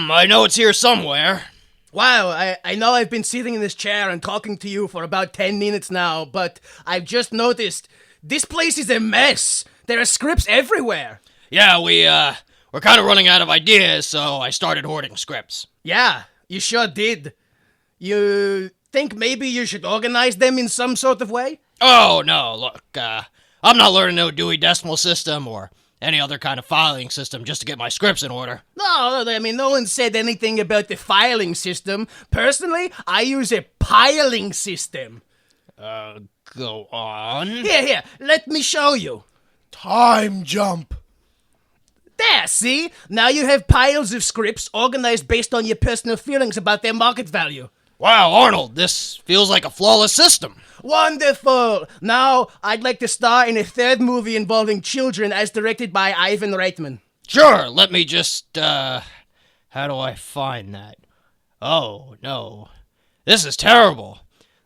I know it's here somewhere. Wow, I know I've been sitting in this chair and talking to you for about 10 minutes now, but I've just noticed this place is a mess. There are scripts everywhere. Yeah, we're kind of running out of ideas, so I started hoarding scripts. Yeah, you sure did. You think maybe you should organize them in some sort of way? Oh, no, look, I'm not learning no Dewey Decimal System or any other kind of filing system just to get my scripts in order. No, I mean, no one said anything about the filing system. Personally, I use a piling system. Go on. Here, let me show you. Time jump. There, see? Now you have piles of scripts organized based on your personal feelings about their market value. Wow, Arnold, this feels like a flawless system. Wonderful! Now, I'd like to star in a third movie involving children as directed by Ivan Reitman. Sure, let me just, how do I find that? Oh, no. This is terrible.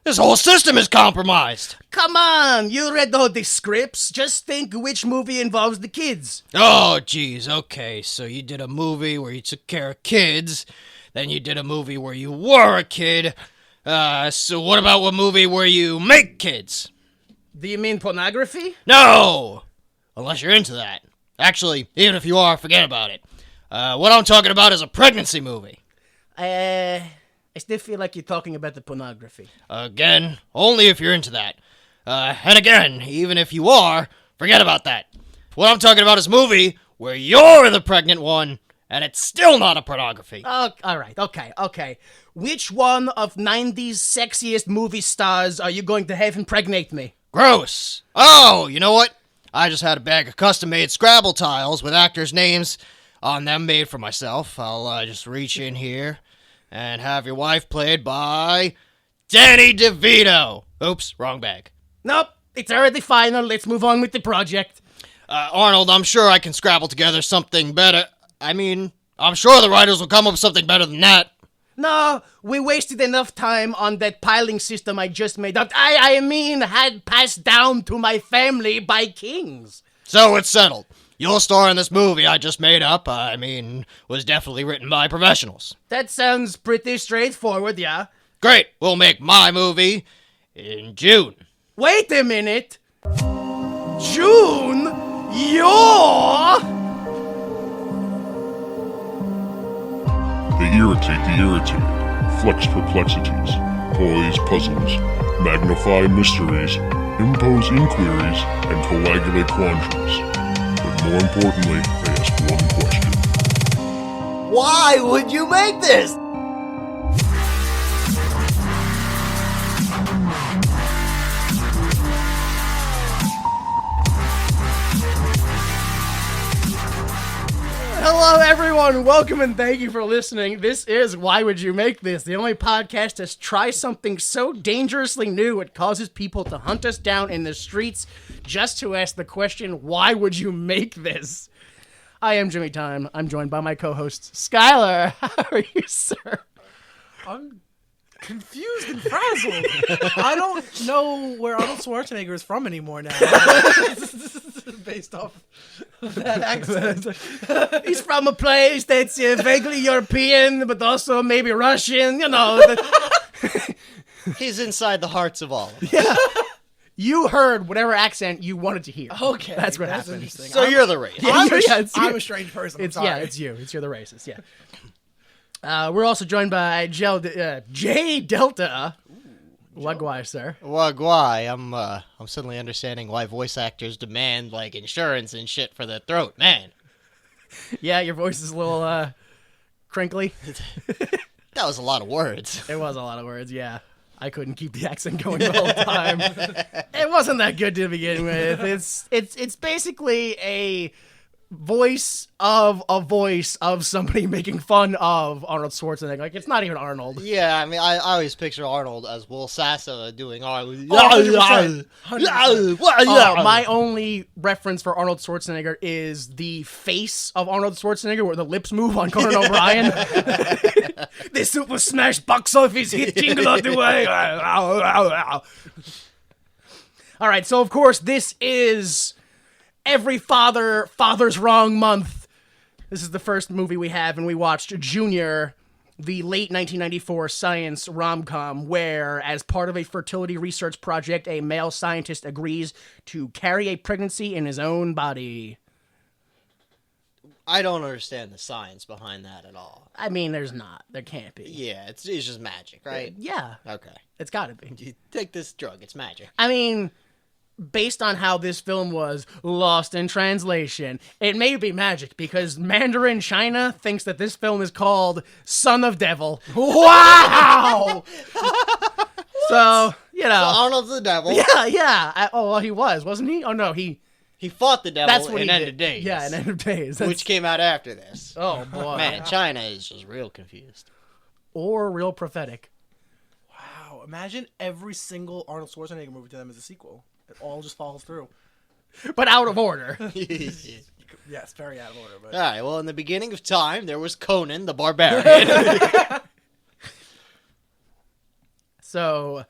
This whole system is compromised. Come on, you read all the scripts. Just think which movie involves the kids. Oh, geez, okay, so you did a movie where you took care of kids, then you did a movie where you were a kid. So what about a movie where you make kids? Do you mean pornography? No! Unless you're into that. Actually, even if you are, forget about it. What I'm talking about is a pregnancy movie. I still feel like you're talking about the pornography. Again, only if you're into that. And again, even if you are, forget about that. What I'm talking about is a movie where you're the pregnant one, and it's still not a pornography. Oh, alright, okay. Which one of 90's sexiest movie stars are you going to have impregnate me? Gross. Oh, you know what? I just had a bag of custom-made Scrabble tiles with actors' names on them made for myself. I'll just reach in here and have your wife played by Danny DeVito. Oops, wrong bag. Nope, it's already final. Let's move on with the project. Arnold, I'm sure I can scrabble together something better. I'm sure the writers will come up with something better than that. No, we wasted enough time on that piling system I just made up. I mean, had passed down to my family by kings. So it's settled. You'll star in this movie I just made up. Was definitely written by professionals. That sounds pretty straightforward, yeah. Great, we'll make my movie in June. Wait a minute. June? You're... They irritate the irritated, flex perplexities, poise puzzles, magnify mysteries, impose inquiries, and coagulate quandaries. But more importantly, they ask one question. Why would you make this? Hello, everyone. Welcome and thank you for listening. This is Why Would You Make This? The only podcast to try something so dangerously new it causes people to hunt us down in the streets just to ask the question, why would you make this? I am Jimmy Time. I'm joined by my co-host, Skylar. How are you, sir? I'm confused and frazzled. I don't know where Arnold Schwarzenegger is from anymore now. Based off of that accent. He's from a place that's vaguely European, but also maybe Russian, you know. He's inside the hearts of all of us. Yeah. You heard whatever accent you wanted to hear. Okay. That's what happened. Interesting. So you're the racist. I'm a strange person. It's you. You're the racist, yeah. We're also joined by J Delta. Wagwai, sir. Wagwai, I'm suddenly understanding why voice actors demand, like, insurance and shit for their throat, man. Yeah, your voice is a little, crinkly. That was a lot of words. It was a lot of words, yeah. I couldn't keep the accent going the whole time. It wasn't that good to begin with. It's basically a voice of somebody making fun of Arnold Schwarzenegger. Like, it's not even Arnold. Yeah, I mean, I always picture Arnold as Will Sassa doing Arnold. 100%. My only reference for Arnold Schwarzenegger is the face of Arnold Schwarzenegger where the lips move on Conan O'Brien. The Super Smash box office hit jingle all the way. All right, so of course this is every father's wrong month. This is the first movie we have, and we watched Junior, the late 1994 science rom-com, where, as part of a fertility research project, a male scientist agrees to carry a pregnancy in his own body. I don't understand the science behind that at all. I mean, there's not. There can't be. Yeah, it's just magic, right? Yeah. Okay. It's gotta be. You take this drug, it's magic. I mean, based on how this film was lost in translation, it may be magic because Mandarin China thinks that this film is called Son of Devil. Wow! So, So Arnold's the devil. Yeah. Well, he was, wasn't he? Oh, no, he fought the devil that's what in he End did. of Days. Yeah, in End of Days. That's- Which came out after this. Oh, boy. Man, China is just real confused. Or real prophetic. Wow, imagine every single Arnold Schwarzenegger movie to them as a sequel. It all just falls through. But out of order. Yes, very out of order. But All right, well, in the beginning of time, there was Conan the Barbarian. So,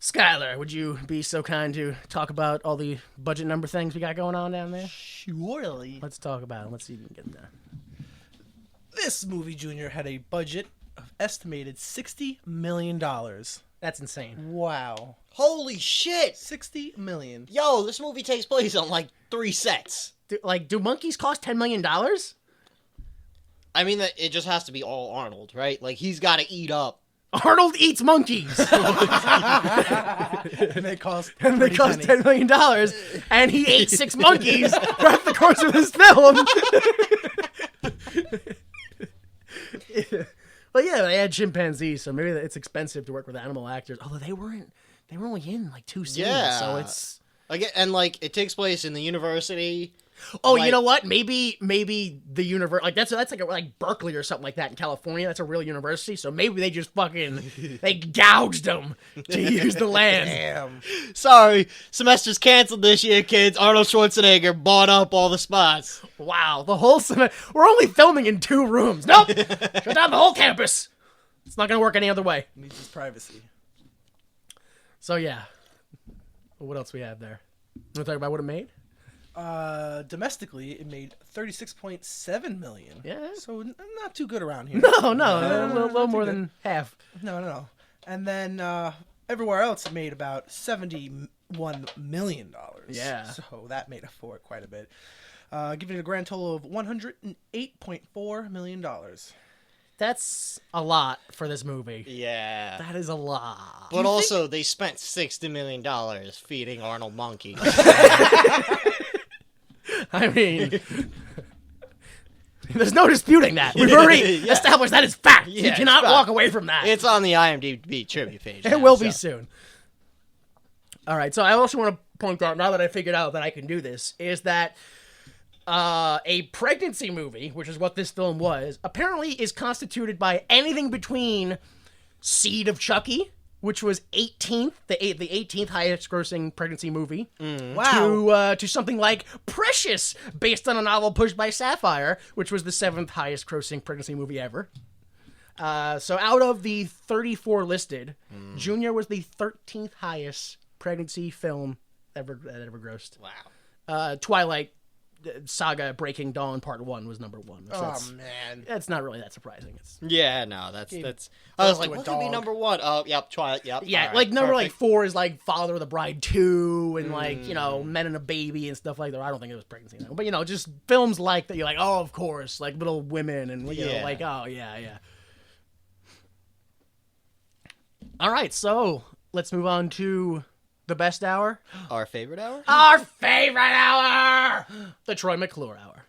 Skylar, would you be so kind to talk about all the budget number things we got going on down there? surely Let's talk about it. Let's see if we can get there. this movie, Junior, had a budget of estimated $60 million. That's insane. Wow, Holy shit! $60 million. Yo, this movie takes place on like 3 sets. Do monkeys cost $10 million? I mean, it just has to be all Arnold, right? Like, he's got to eat up. Arnold eats monkeys. And they cost $10 million, and he ate 6 monkeys throughout the course of this film. Well, yeah, they had chimpanzees, so maybe it's expensive to work with animal actors. Although they were only in like 2 scenes, Yeah. so it's. Like, and like, it takes place in the university. Oh, Like- you know what? Maybe the universe, like that's like Berkeley or something like that in California. That's a real university. So maybe they just they gouged them to use the land. Damn. Sorry, semester's canceled this year, kids. Arnold Schwarzenegger bought up all the spots. Wow, the whole semester. We're only filming in 2 rooms. Nope, shut down the whole campus. It's not gonna work any other way. Needs his privacy. So yeah, what else we have there? You want to talk about what it made? Domestically, it made $36.7 million. Yeah. So not too good around here. No, a little more than half. No. And then everywhere else, it made about $71 million. Yeah. So that made up for it quite a bit. Giving it a grand total of $108.4 million. That's a lot for this movie. Yeah. That is a lot. But also, they spent $60 million feeding Arnold monkeys. I mean, there's no disputing that. We've already established that is fact. Yeah, you cannot it's walk fact. away from that. It's on the IMDb trivia page. It now, will be so. soon. All right, so I also want to point out, now that I figured out that I can do this, is that a pregnancy movie, which is what this film was, apparently is constituted by anything between Seed of Chucky, which was 18th, the 18th highest grossing pregnancy movie, Wow. to something like Precious, based on a novel pushed by Sapphire, which was the 7th highest grossing pregnancy movie ever. So out of the 34 listed, Junior was the 13th highest pregnancy film that ever grossed. Wow. Twilight Saga Breaking Dawn Part 1 was number 1. So Oh, man. that's not really that surprising. It's Yeah, no, that's. I was like, to a what could be dog. number 1? Oh, yep, Twilight, yep. yeah, all right, like number like perfect. 4 is like Father of the Bride 2 and like, Men and a Baby and stuff like that. I don't think it was pregnancy though. But just films like that you're like, "Oh, of course," like Little Women and Yeah. like, "Oh, yeah." All right, so let's move on to the best hour. Our favorite hour? Our favorite hour! The Troy McClure hour.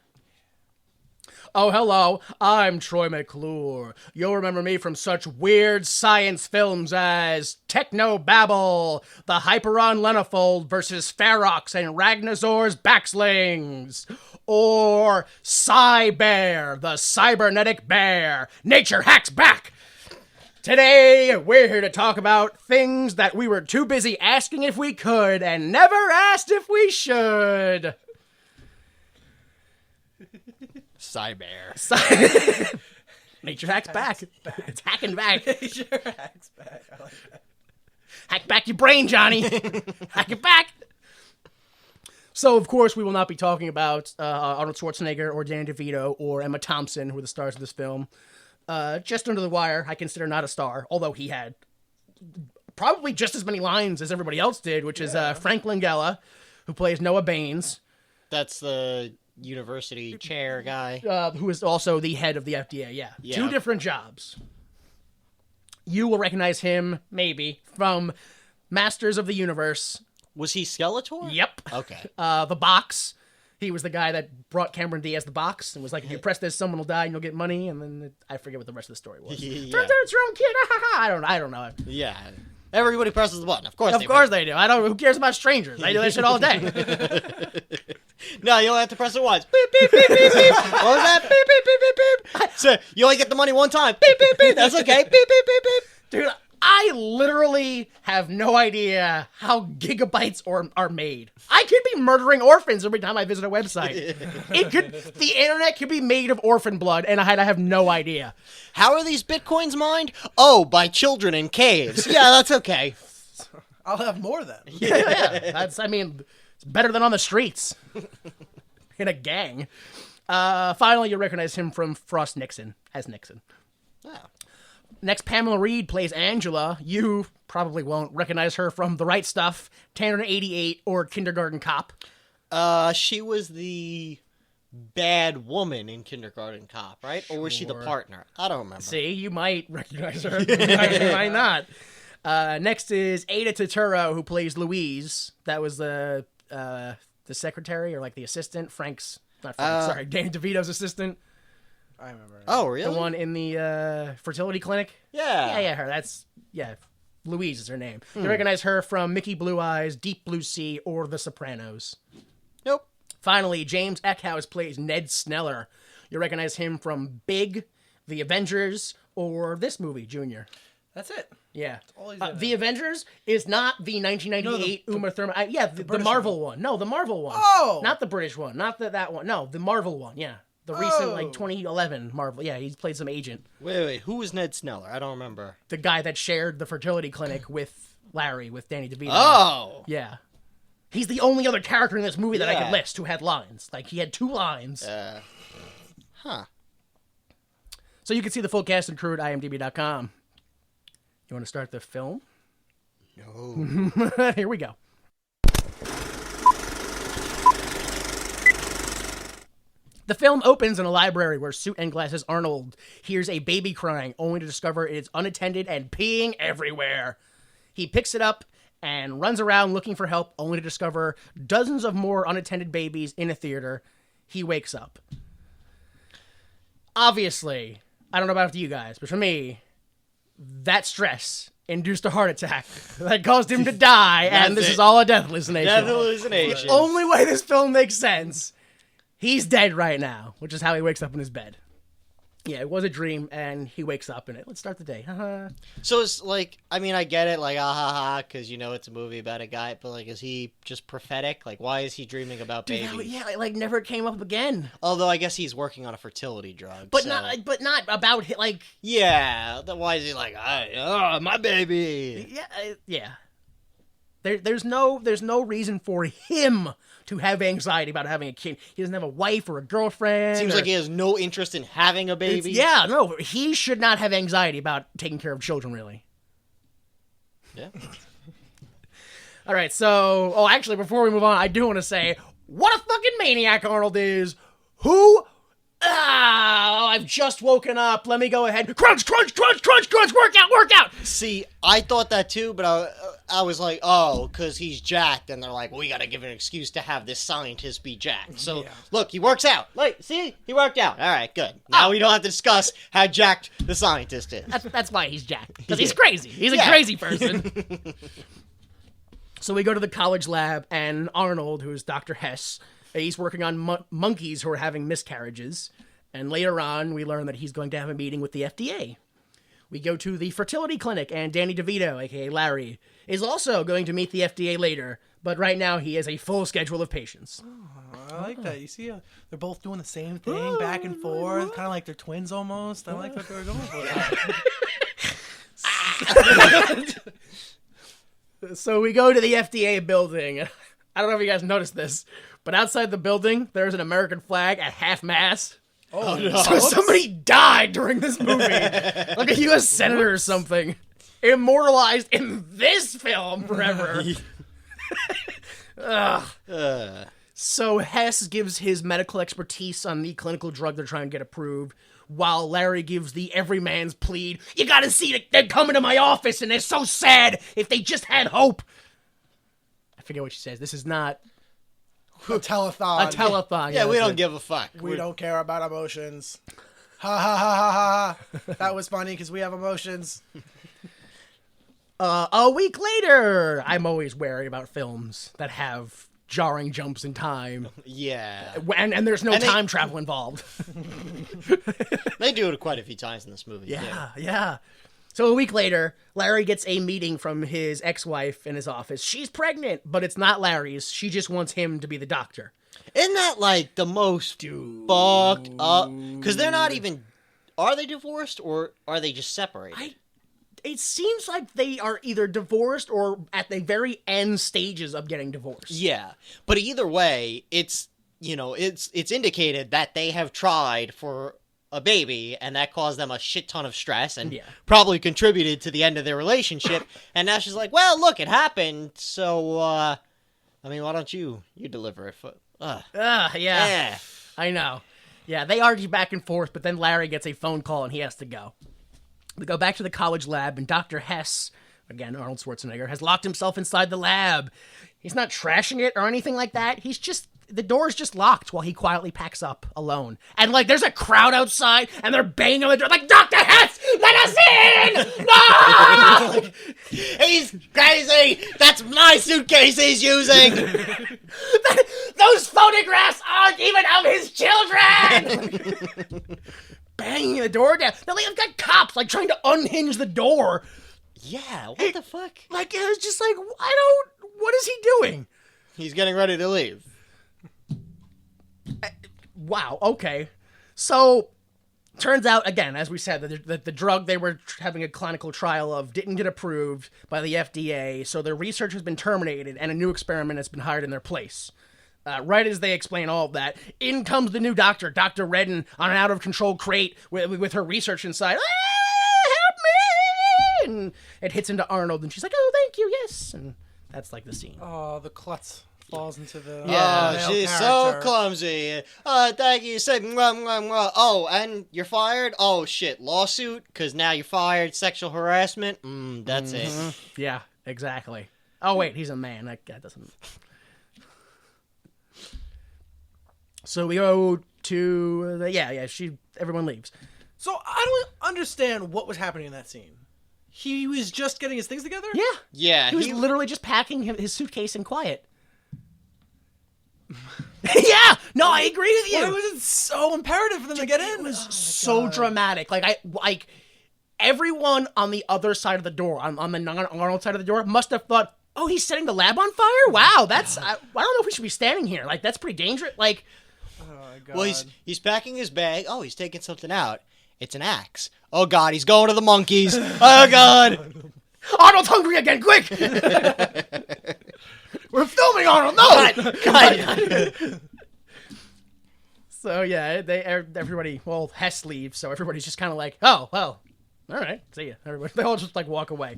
Oh, hello, I'm Troy McClure. You'll remember me from such weird science films as Technobabble, The Hyperon Lenifold versus Ferox and Ragnazor's Backslings, or Cybear, the Cybernetic Bear, Nature Hacks Back. Today, we're here to talk about things that we were too busy asking if we could and never asked if we should. Cybear. Nature Hacks Back. It's hacking back. Sure, hacks back. I like that. Hack back your brain, Johnny. Hack it back. So, of course, we will not be talking about Arnold Schwarzenegger or Danny DeVito or Emma Thompson, who are the stars of this film. Just under the wire, I consider not a star, although he had probably just as many lines as everybody else did, which is Frank Langella, who plays Noah Baines. That's the university chair guy. Who is also the head of the FDA, yeah. 2 different jobs. You will recognize him, maybe, from Masters of the Universe. Was he Skeletor? Yep. Okay. The box. He was the guy that brought Cameron Diaz the box and was like, if you press this, someone will die and you'll get money. And then I forget what the rest of the story was. Yeah. Turns out it's your own kid. I don't know. Yeah. Everybody presses the button. Of course They do. Who cares about strangers? I do that shit all day. No, you only have to press it once. Beep, beep, beep, beep, beep. What was that? Beep, beep, beep, beep, beep. So you only get the money one time. Beep, beep, beep. That's okay. Beep, beep, beep, beep. Dude, I literally have no idea how gigabytes are made. I could be murdering orphans every time I visit a website. The internet could be made of orphan blood, and I have no idea. How are these bitcoins mined? Oh, by children in caves. Yeah, that's okay. I'll have more then. Yeah. It's better than on the streets. In a gang. Finally, you recognize him from Frost Nixon, as Nixon. Oh. Next, Pamela Reed plays Angela. You probably won't recognize her from The Right Stuff, Tanner 88, or Kindergarten Cop. She was the bad woman in Kindergarten Cop, right? Or was she the partner? I don't remember. See, you might recognize her. You might not. Next is Ada Turturro, who plays Louise. That was the secretary, or like the assistant. Danny DeVito's assistant. I remember. Oh, really? The one in the fertility clinic? Yeah. Yeah, her. Louise is her name. You recognize her from Mickey Blue Eyes, Deep Blue Sea, or The Sopranos. Nope. Finally, James Eckhouse plays Ned Sneller. You recognize him from Big, The Avengers, or this movie, Junior. That's it. Yeah. all he's The Avengers is not the 1998 Uma Thurman. The Marvel one. No, the Marvel one. Oh! Not the British one. Not that one. No, the Marvel one, yeah. The recent, 2011 Marvel. Yeah, he's played some agent. Wait. Who was Ned Sneller? I don't remember. The guy that shared the fertility clinic with Larry, with Danny DeVito. Oh! Yeah. He's the only other character in this movie that I could list who had lines. Like, he had 2 lines. Huh. So you can see the full cast and crew at imdb.com. You want to start the film? No. Here we go. The film opens in a library where suit and glasses Arnold hears a baby crying, only to discover it is unattended and peeing everywhere. He picks it up and runs around looking for help, only to discover dozens of more unattended babies in a theater. He wakes up. Obviously, I don't know about you guys, but for me, that stress induced a heart attack that caused him to die, and this is all a death hallucination. Death hallucination. The only way this film makes sense. He's dead right now, which is how he wakes up in his bed. Yeah, it was a dream, and he wakes up in it. Let's start the day. So it's like, I get it, like, because, it's a movie about a guy, but, like, is he just prophetic? Like, why is he dreaming about babies? Never came up again. Although I guess he's working on a fertility drug. But so. not about, like... Yeah, then why is he like, my baby? Yeah. There's no reason for him to have anxiety about having a kid. He doesn't have a wife or a girlfriend. Seems like he has no interest in having a baby. He should not have anxiety about taking care of children, really. Yeah. All right, so... actually, before we move on, I do want to say, what a fucking maniac Arnold is. Who... I've just woken up. Let me go ahead. Crunch, crunch, crunch, crunch, crunch. Work out. See, I thought that too, but I was like, because he's jacked, and they're like, well, we got to give an excuse to have this scientist be jacked. So, Look, he works out. Like, see? He worked out. All right, good. Now we don't have to discuss how jacked the scientist is. That's why he's jacked. Because he's crazy. He's a crazy person. So we go to the college lab, and Arnold, who's Dr. Hess, he's working on monkeys who are having miscarriages. And later on, we learn that he's going to have a meeting with the FDA. We go to the fertility clinic, and Danny DeVito, a.k.a. Larry, is also going to meet the FDA later. But right now, he has a full schedule of patients. I like that. You see, they're both doing the same thing, back and forth, kind of like they're twins almost. I like what they were going for. So we go to the FDA building. I don't know if you guys noticed this, but outside the building, there's an American flag at half-mast. Oh, no. So somebody died during this movie. Like a U.S. senator or something. Immortalized in this film forever. Ugh. So Hess gives his medical expertise on the clinical drug they're trying to get approved, while Larry gives the everyman's plead. You gotta see it. They're coming to my office and they're so sad. If they just had hope. I forget what she says. This is not A telethon. a telethon. Yeah, we that's don't it. give a fuck. We don't care about emotions. Ha ha ha ha ha ha. That was funny because we have emotions. A week later, I'm always wary about films that have jarring jumps in time. Yeah. And there's no And they- time travel involved. They do it quite a few times in this movie. Yeah. So a week later, Larry gets a meeting from his ex-wife in his office. She's pregnant, but it's not Larry's. She just wants him to be the doctor. Isn't that like the most fucked up? Because they're not even. Are they divorced or are they just separated? It seems like they are either divorced or at the very end stages of getting divorced. Yeah, but either way, it's it's indicated that they have tried for a baby, and that caused them a shit ton of stress, and probably contributed to the end of their relationship. And now she's like, "Well, look, it happened. So, I mean, why don't you deliver it?" Yeah. I know. Yeah, they argue back and forth, but then Larry gets a phone call and he has to go. We go back to the college lab, and Dr. Hess, again, Arnold Schwarzenegger, has locked himself inside the lab. He's not trashing it or anything like that. The door's just locked while he quietly packs up alone. And, like, there's a crowd outside, and they're banging on the door, like, Dr. Hess, let us in! No! He's crazy! That's my suitcase he's using! Those photographs aren't even of his children! Banging the door down. They've got cops, like, trying to unhinge the door. Yeah, what the fuck? Like, it was just like, what is he doing? He's getting ready to leave. Wow, okay. So, turns out, again, as we said, that the drug they were having a clinical trial of didn't get approved by the FDA, so their research has been terminated, and a new experiment has been hired in their place. Right as they explain all of that, in comes the new doctor, Dr. Redden, on an out-of-control crate with her research inside. Help me! And it hits into Arnold, and she's like, oh, thank you, yes. And that's like the scene. Oh, the klutz falls into the Oh, she's so character. clumsy. Thank you. Said, mwah, mwah, mwah. Oh, and you're fired? Oh, shit. Lawsuit? Because now you're fired. Sexual harassment? That's it. Yeah, exactly. Oh, wait, he's a man. That doesn't... So we go to... everyone leaves. So I don't understand what was happening in that scene. He was just getting his things together? Yeah. Yeah. He was literally just packing his suitcase in quiet. Yeah! No, I agree with you! Why was it so imperative for them to get in? It was so dramatic. Like, everyone on the other side of the door, on the non-Arnold side of the door, must have thought, oh, he's setting the lab on fire? Wow, that's... I don't know if we should be standing here. Like, that's pretty dangerous. Like... Oh, my God. Well, he's packing his bag. Oh, he's taking something out. It's an axe. Oh, God, he's going to the monkeys. Oh, God. Arnold's hungry again, quick! We're filming, Arnold, no! God. So, yeah, everybody, well, Hess leaves, so everybody's just kind of like, oh, well, all right, see ya. Everybody, they all just, like, walk away.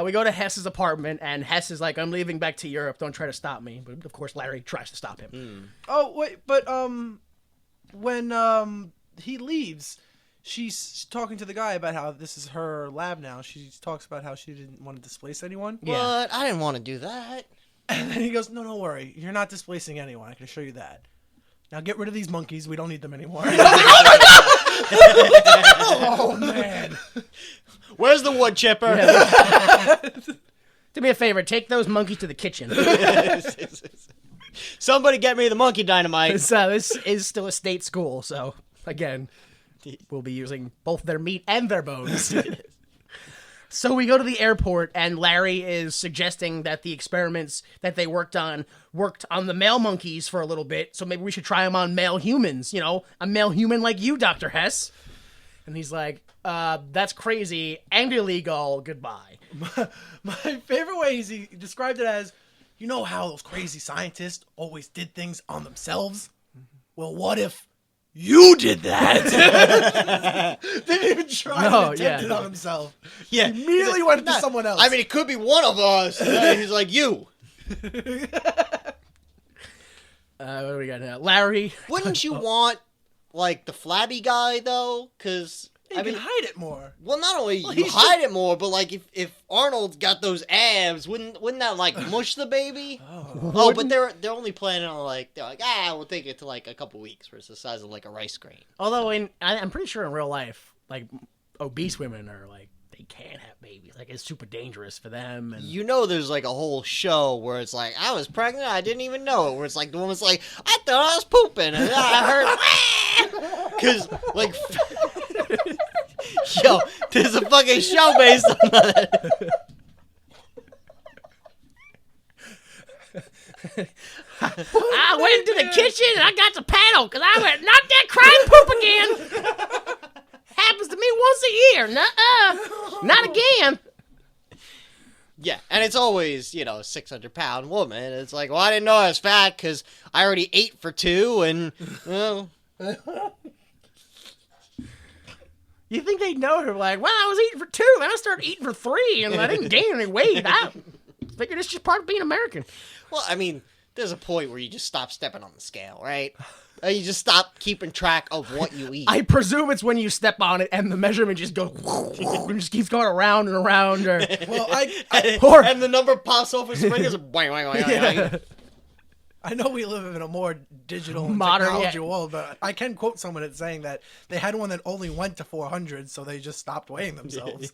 We go to Hess's apartment, and Hess is like, I'm leaving back to Europe, don't try to stop me. But, of course, Larry tries to stop him. Oh, wait, but, when, he leaves, she's talking to the guy about how this is her lab now. She talks about how she didn't want to displace anyone. What? I didn't want to do that. And then he goes, no, don't worry. You're not displacing anyone. I can assure you that. Now get rid of these monkeys. We don't need them anymore. Oh, man. Where's the wood chipper? Do me a favor, take those monkeys to the kitchen. Somebody get me the monkey dynamite. This is still a state school, so, again, we'll be using both their meat and their bones. So we go to the airport, and Larry is suggesting that the experiments that they worked on the male monkeys for a little bit, so maybe we should try them on male humans, a male human like you, Dr. Hess. And he's like, that's crazy and illegal, goodbye. My favorite way is he described it as you know how those crazy scientists always did things on themselves? Well, what if you did that? They didn't even try to attempt it on himself. Yeah. He immediately went to someone else. I mean, it could be one of us. He's like, you. What do we got now? Larry. Wouldn't you want, like, the flabby guy, though? Because, you can hide it more. Well, not only you hide it more, but, like, if Arnold's got those abs, wouldn't that, like, mush the baby? Oh, but they're only planning on, like, they're like, we'll take it to, like, a couple weeks, where it's the size of, like, a rice grain. Although, I'm pretty sure in real life, like, obese women are, like, they can't have babies. Like, it's super dangerous for them. And You know there's, like, a whole show where it's like, I was pregnant, I didn't even know it. Where it's like, the woman's like, I thought I was pooping. And I heard, because, like, yo, there's a fucking show based on that. I went into the kitchen and I got the paddle because I went, not that crying poop again. Happens to me once a year. Nuh-uh. Not again. Yeah, and it's always, a 600-pound woman. It's like, well, I didn't know I was fat because I already ate for 2, and, well... You think they'd know her? Like, well, I was eating for 2, then I started eating for 3, and I didn't gain any weight. I figured it's just part of being American. Well, I mean, there's a point where you just stop stepping on the scale, right? You just stop keeping track of what you eat. I presume it's when you step on it and the measurement just goes and just keeps going around and around. Or, Well, and the number pops off his screen. It's a boing, boing, boing, boing. I know we live in a more digital and Modern, technology world, but I can quote someone that's saying that they had one that only went to 400, so they just stopped weighing themselves.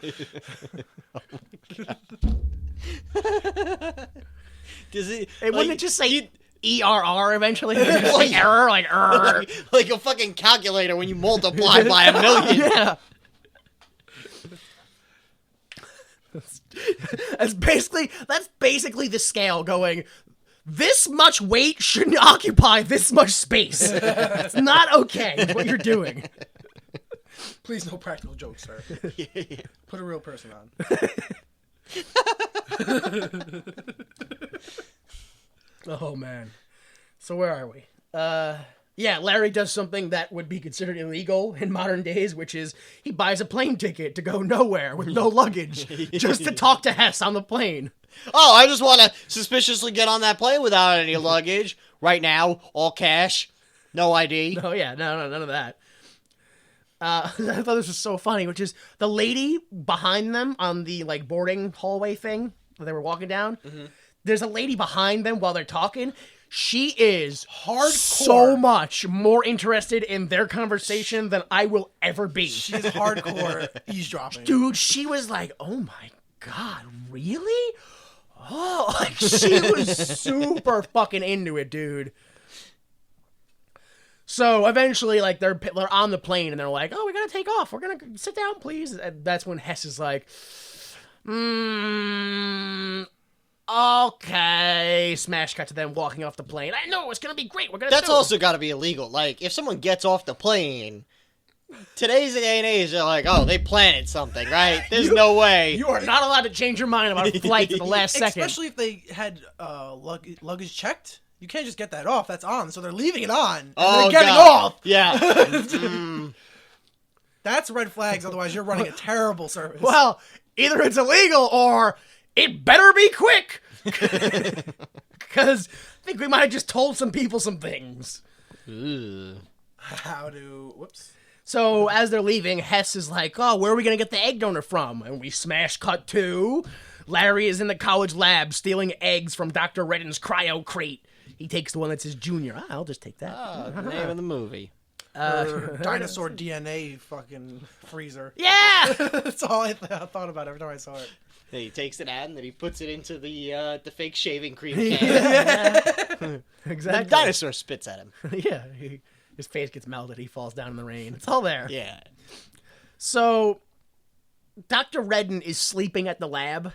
Does it? wouldn't it just say ERR eventually? Like error, like error. Like a fucking calculator when you multiply by 1,000,000. Yeah. That's basically the scale going, this much weight shouldn't occupy this much space. It's not okay what you're doing. Please, no practical jokes, sir. Put a real person on. Oh, man. So where are we? Yeah, Larry does something that would be considered illegal in modern days, which is he buys a plane ticket to go nowhere with no luggage just to talk to Hess on the plane. Oh, I just want to suspiciously get on that plane without any luggage. Right now, all cash, no ID. Oh, yeah, no, none of that. I thought this was so funny, which is the lady behind them on the, like, boarding hallway thing that they were walking down. Mm-hmm. There's a lady behind them while they're talking. She is hardcore, so much more interested in their conversation than I will ever be. She's hardcore eavesdropping. Dude, she was like, oh my God, really? Oh, like, she was super fucking into it, dude. So eventually, like, they're on the plane and they're like, oh, we gotta take off. We're gonna sit down, please. And that's when Hess is like, okay. Smash cut to them walking off the plane. I know, it's gonna be great. We're gonna That's do it. also got to be illegal. Like, if someone gets off the plane, today's day and age, they're like, oh, they planted something, right? There's no way. You are not allowed to change your mind about a flight at the last second. Especially if they had luggage checked. You can't just get that off. That's on. So they're leaving it on. And Oh, they're getting God. off. Yeah. That's red flags. Otherwise, you're running a terrible service. Well, either it's illegal or it better be quick. Because I think we might have just told some people some things. Whoops. So as they're leaving, Hess is like, oh, where are we going to get the egg donor from? And we smash cut to Larry is in the college lab stealing eggs from Dr. Redden's cryo crate. He takes the one that says Junior. I'll just take that. The name of the movie. Dinosaur DNA fucking freezer. Yeah! That's all I thought about every time I saw it. He takes it out and then he puts it into the fake shaving cream can. Exactly. The dinosaur spits at him. Yeah. His face gets melted. He falls down in the rain. It's all there. Yeah. So, Dr. Redden is sleeping at the lab.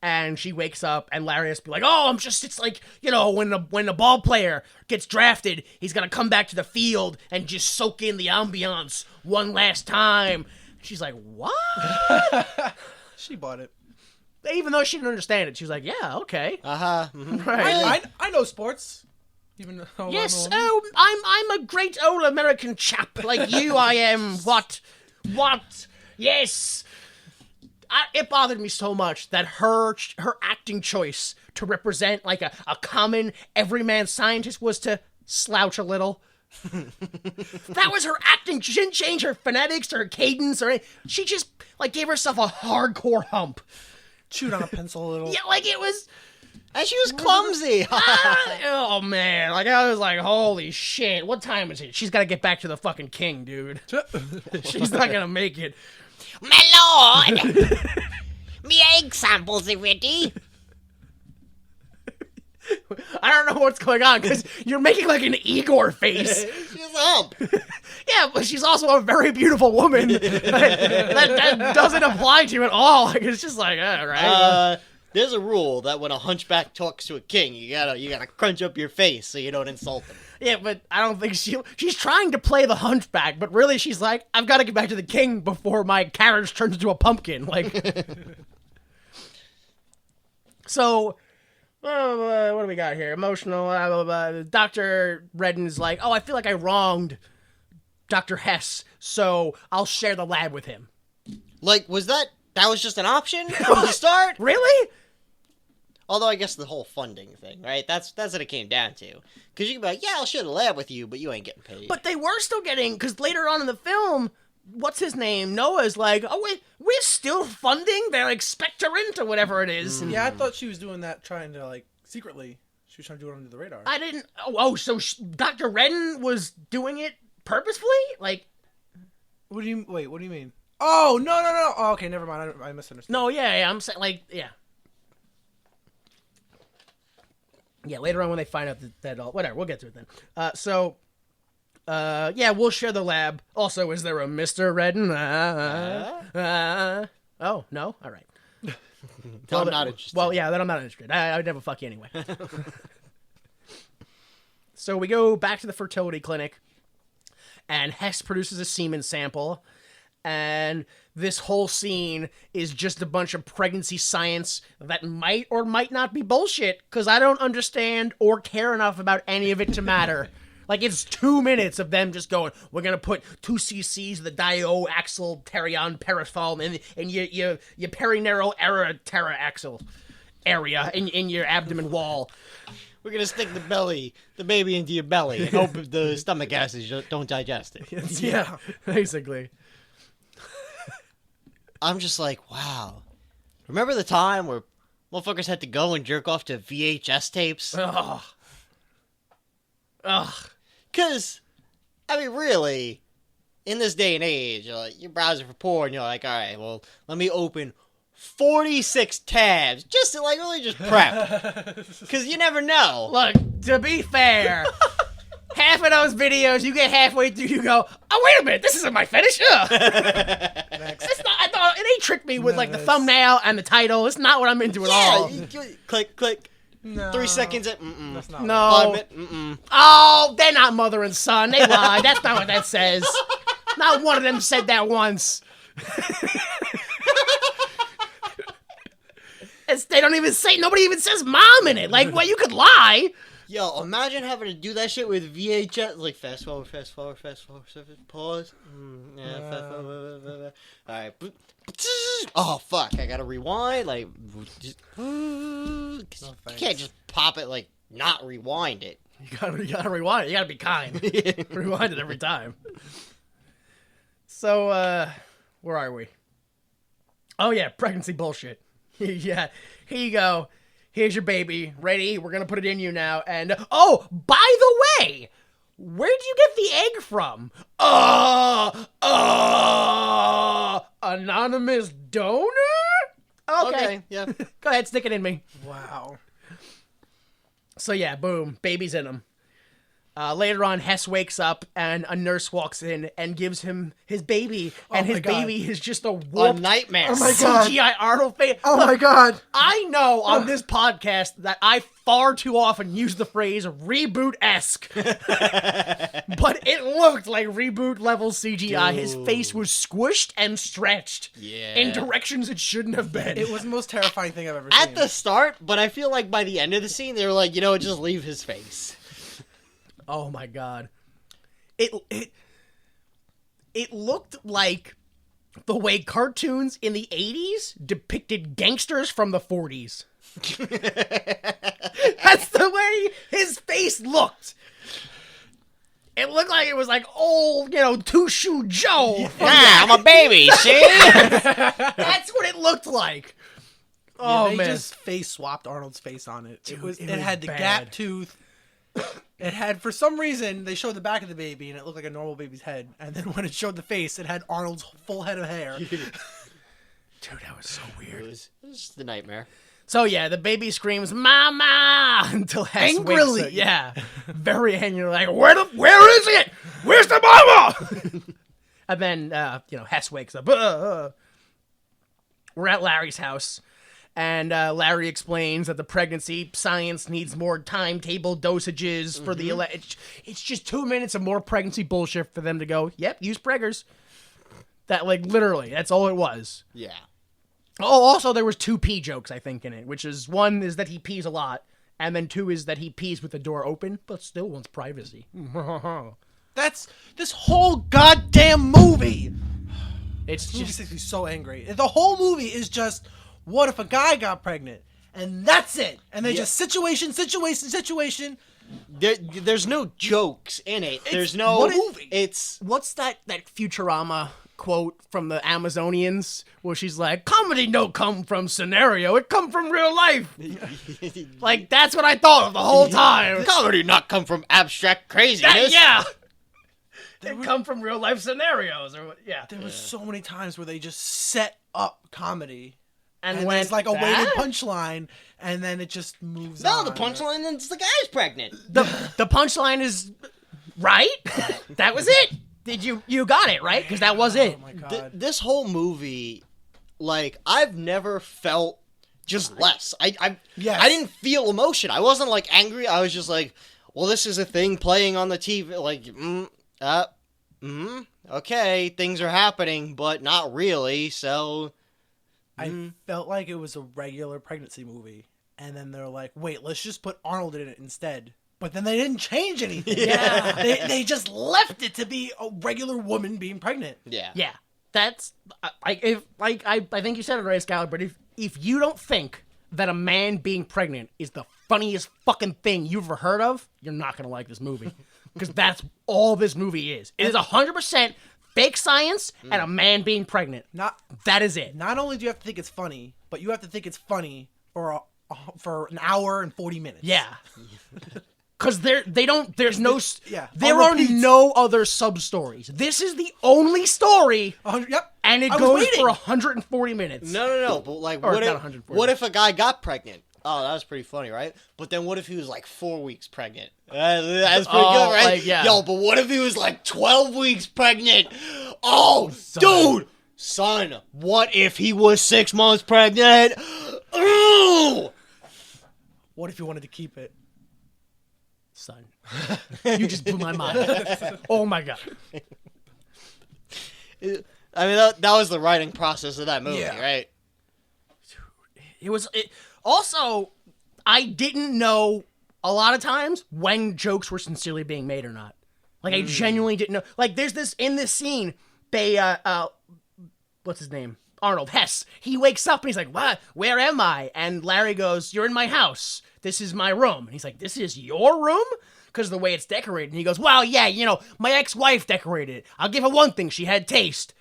And she wakes up, and Larry has to be like, oh, it's like, when the ball player gets drafted, he's going to come back to the field and just soak in the ambiance one last time. She's like, what? She bought it. Even though she didn't understand it, she was like, yeah, okay. Right. I know sports. Even though Yes, I'm a woman. I'm a great old American chap like you. I am. What? Yes. It bothered me so much that her acting choice to represent like a common everyman scientist was to slouch a little. That was her acting. She didn't change her phonetics or her cadence or anything. She just like gave herself a hardcore hump. Chewed on a pencil a little. Yeah, like it was. And she was clumsy. Oh man, like I was like, holy shit, what time is it? She's got to get back to the fucking king, dude. She's not gonna make it. My lord! Me egg samples are ready. I don't know what's going on because you're making like an Igor face. She's up. Yeah, but she's also a very beautiful woman. that doesn't apply to you at all. Like it's just like, all right. There's a rule that when a hunchback talks to a king, you gotta crunch up your face so you don't insult him. Yeah, but I don't think she's trying to play the hunchback, but really she's like, I've got to get back to the king before my carriage turns into a pumpkin. Like, so, what do we got here? Emotional. Dr. Redden's like, oh, I feel like I wronged Dr. Hess, so I'll share the lab with him. Like, that was just an option from the start? Really? Although I guess the whole funding thing, right? That's what it came down to. Because you can be like, yeah, I'll share the lab with you, but you ain't getting paid. But they were still getting, because later on in the film, what's his name? Noah's like, oh, wait, we're still funding their expectorant or whatever it is. And Yeah, I thought she was doing that trying to, like, secretly. She was trying to do it under the radar. I didn't, so Dr. Redden was doing it purposefully? Like, What do you mean? Oh, no. Oh, okay, never mind. I misunderstood. no, yeah, I'm saying, like, yeah. Yeah, later on when they find out that all, whatever, we'll get to it then. Yeah, we'll share the lab. Also, is there a Mr. Redden? Oh, no? All right. I'm not interested. Well, yeah, then I'm not interested. I would never fuck you anyway. So we go back to the fertility clinic, and Hess produces a semen sample, and this whole scene is just a bunch of pregnancy science that might or might not be bullshit, because I don't understand or care enough about any of it to matter. Like, it's 2 minutes of them just going, we're going to put 2 cc's of the dioaxyl terion perithol in your perineural teraxyl area in your abdomen wall. We're going to stick the baby into your belly and hope the stomach acids don't digest it. Yeah, basically. I'm just like, wow. Remember the time where motherfuckers had to go and jerk off to VHS tapes? Ugh. Because, I mean, really, in this day and age, you're browsing for porn, and you're like, all right, well, let me open 46 tabs just to, like, really just prep. Because you never know. Look, to be fair, half of those videos, you get halfway through, you go, oh, wait a minute, this isn't my fetish. It's not, I thought, they tricked me with, like, the thumbnail and the title. It's not what I'm into at all. Click, click. No. 3 seconds. That's not. No. 5 minutes. Oh, they're not mother and son. They lied. That's not what that says. Not one of them said that once. They don't even say, nobody even says mom in it. Like, well, you could lie. Yo, imagine having to do that shit with VHS. Like, fast forward, pause. Fast forward. Alright. Oh, fuck. I gotta rewind. Like, you can't just pop it, like, not rewind it. You gotta rewind it. You gotta be kind. Rewind it every time. So, where are we? Oh, yeah, pregnancy bullshit. Yeah, here you go. Here's your baby. Ready? We're gonna put it in you now. And, oh, by the way, where'd you get the egg from? Anonymous donor? Okay. Yeah. Go ahead, stick it in me. Wow. So yeah, boom, baby's in him. Later on, Hess wakes up and a nurse walks in and gives him his baby, and his baby is just a warped nightmare. Oh my God. CGI Arnold face. Oh Look, my God. I know on this podcast that I far too often use the phrase reboot-esque, but it looked like reboot-level CGI. His face was squished and stretched in directions it shouldn't have been. It was the most terrifying thing I've ever seen. At the start, but I feel like by the end of the scene, they were like, you know what, just leave his face. Oh my God. It looked like the way cartoons in the 80s depicted gangsters from the 40s. That's the way his face looked. It looked like it was like old, Two Shoe Joe. I'm a baby, see? That's what it looked like. Oh, they man. just face swapped Arnold's face on it. Dude, it was it was had the bad. gap tooth. It had, for some reason, they showed the back of the baby and it looked like a normal baby's head. And then when it showed the face, it had Arnold's full head of hair. Dude, that was so weird. It was just the nightmare. So yeah, the baby screams "Mama" until Hess Angrily. wakes up. Yeah, very angry. Like, where is it? Where's the mama? And then Hess wakes up. We're at Larry's house, and Larry explains that the pregnancy science needs more timetable dosages for the. It's just 2 minutes of more pregnancy bullshit for them to go. Yep, use preggers. That literally, that's all it was. Yeah. Oh, also there was 2 pee jokes, I think, in it, which is, one is that he pees a lot, and then 2 is that he pees with the door open, but still wants privacy. That's this whole goddamn movie. It's Movie just, makes me so angry. The whole movie is just, what if a guy got pregnant? And that's it. And they just situation. There's no jokes in it. There's no movie. It's what's that Futurama quote from the Amazonians where she's like, comedy don't come from scenario, it come from real life. Like, that's what I thought of the whole time. comedy not come from abstract craziness. Yeah. It come from real life scenarios. There was so many times where they just set up comedy. And when it's like a weighted "Ah." punchline, and then it just moves No, on. the punchline is the guy's pregnant. The punchline is right. That was it. Did you got it right? Because that was it. Oh my God. This whole movie, like, I've never felt just less. I didn't feel emotion. I wasn't like angry. I was just like, well, this is a thing playing on the TV. Like, okay, things are happening, but not really. So I felt like it was a regular pregnancy movie, and then they're like, wait, let's just put Arnold in it instead. But then they didn't change anything. Yeah. they just left it to be a regular woman being pregnant. yeah. Yeah, that's I think you said it right, Skylar. But if you don't think that a man being pregnant is the funniest fucking thing you've ever heard of, you're not gonna like this movie, because that's all this movie is. It is 100% fake science and a man being pregnant. That is it. Not only do you have to think it's funny, but you have to think it's funny for an hour and 40 minutes. Yeah. Because there are repeats. no other sub-stories. This is the only story, 100, yep. and it I was goes waiting. for 140 minutes. No. But like, Or what not if 140. what if a guy got pregnant? Oh, that was pretty funny, right? But then what if he was like 4 weeks pregnant? That's pretty Oh, good, right? like, yeah. Yo, but what if he was like 12 weeks pregnant? Oh, dude! Son, what if he was 6 months pregnant? Ooh! What if you wanted to keep it? Son, you just blew my mind. Oh my God. I mean, that was the writing process of that movie, Yeah. right? Also, I didn't know a lot of times when jokes were sincerely being made or not. Like, I genuinely didn't know. Like, there's this, in this scene, they, what's his name? Arnold, Hess. He wakes up and he's like, what? Where am I? And Larry goes, you're in my house. This is my room. And he's like, this is your room? Because of the way it's decorated. And he goes, well, yeah, my ex-wife decorated it. I'll give her one thing. She had taste.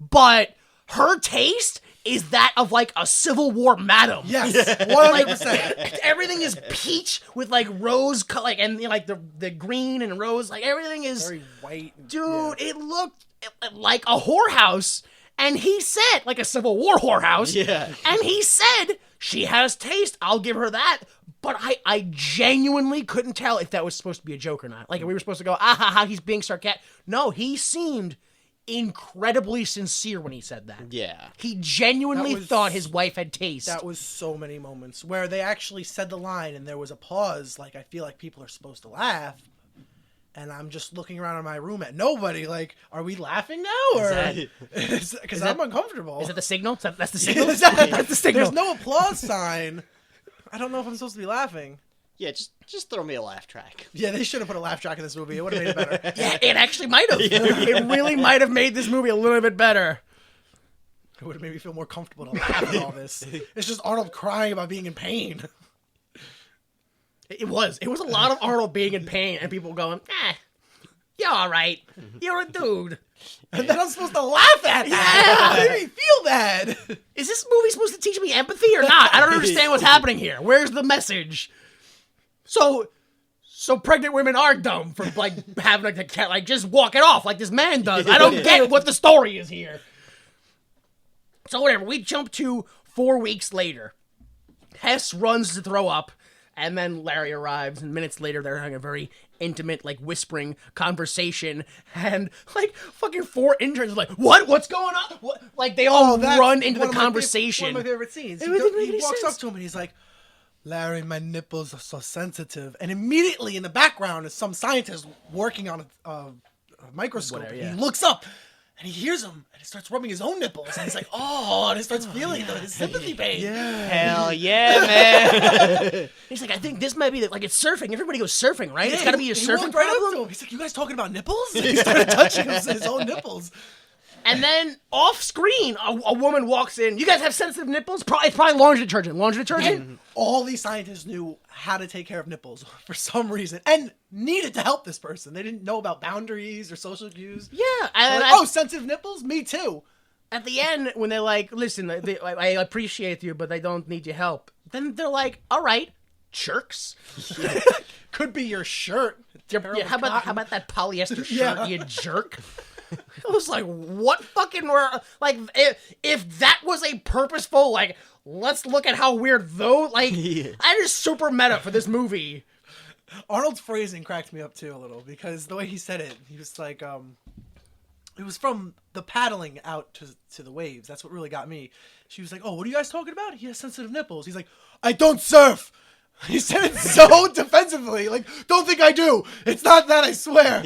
But her taste is that of, like, a Civil War madam. Yes, Like, 100%. everything is peach with, like, rose, like, and, like, the green and rose. Like, everything is... Very white. Dude, it looked like a whorehouse. And he said, like a Civil War whorehouse. Yeah. And he said, she has taste. I'll give her that. But I genuinely couldn't tell if that was supposed to be a joke or not. Like, we were supposed to go, ah ha ha, he's being sarcastic. No, he seemed incredibly sincere when he said that. Yeah. He genuinely thought his wife had taste. That was so many moments where they actually said the line and there was a pause. Like, I feel like people are supposed to laugh. And I'm just looking around in my room at nobody. Like, are we laughing now? Or because I'm uncomfortable. Is that the signal? That's the signal? That's the signal. There's no applause sign. I don't know if I'm supposed to be laughing. Yeah, just throw me a laugh track. Yeah, they should have put a laugh track in this movie. It would have made it better. Yeah, it actually might have. It really might have made this movie a little bit better. It would have made me feel more comfortable to laugh at all this. It's just Arnold crying about being in pain. It was a lot of Arnold being in pain and people going, you're all right. You're a dude. And then I'm supposed to laugh at that. Yeah. It made me feel bad. Is this movie supposed to teach me empathy or not? I don't understand what's happening here. Where's the message? So pregnant women are dumb for like having like a cat, like just walk it off like this man does. I don't get what the story is here. So whatever, we jump to 4 weeks later. Hess runs to throw up, and then Larry arrives, and minutes later they're having a very intimate, like, whispering conversation, and, like, fucking 4 interns are like, what's going on? What? Like, they all run into the conversation. One of my favorite scenes. It didn't make He any walks sense. up to him and he's like, Larry, my nipples are so sensitive. And immediately in the background is some scientist working on a microscope. Whatever, And yeah. he looks up and he hears him and he starts rubbing his own nipples. And he's like, oh, and he starts feeling his sympathy pain. Hell yeah, man. He's like, I think this might be, like, it's surfing. Everybody goes surfing, right? It's Yeah, gotta be a he surfing walked right up problem. to him. He's like, you guys talking about nipples? And he started touching his own nipples. And then off screen, a woman walks in. You guys have sensitive nipples? It's probably laundry detergent. Laundry detergent? All these scientists knew how to take care of nipples for some reason and needed to help this person. They didn't know about boundaries or social cues. Yeah. They're And like, sensitive nipples? Me too. at the end, when they're like, listen, I appreciate you, but I don't need your help. Then they're like, all right, jerks. Could be your shirt. Yeah, how about that polyester shirt, Yeah. you jerk? I was like, what fucking like, if that was a purposeful, like, let's look at how weird though, like, that is super meta for this movie. Arnold's phrasing cracked me up too a little because the way he said it, he was like, it was from the paddling out to the waves. That's what really got me. She was like, oh, what are you guys talking about? He has sensitive nipples. He's like, I don't surf. He said it so defensively. Like, don't think I do. It's not that, I swear.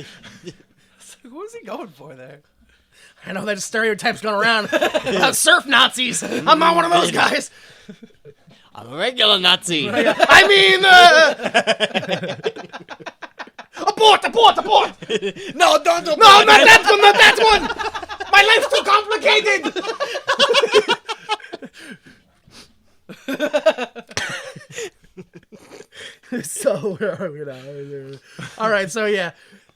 What was he going for there? I know that stereotype's going around about surf Nazis. I'm not one of those guys. I'm a regular Nazi. I mean, abort! No, don't. No, not that one! My life's too complicated! So, all right, so yeah.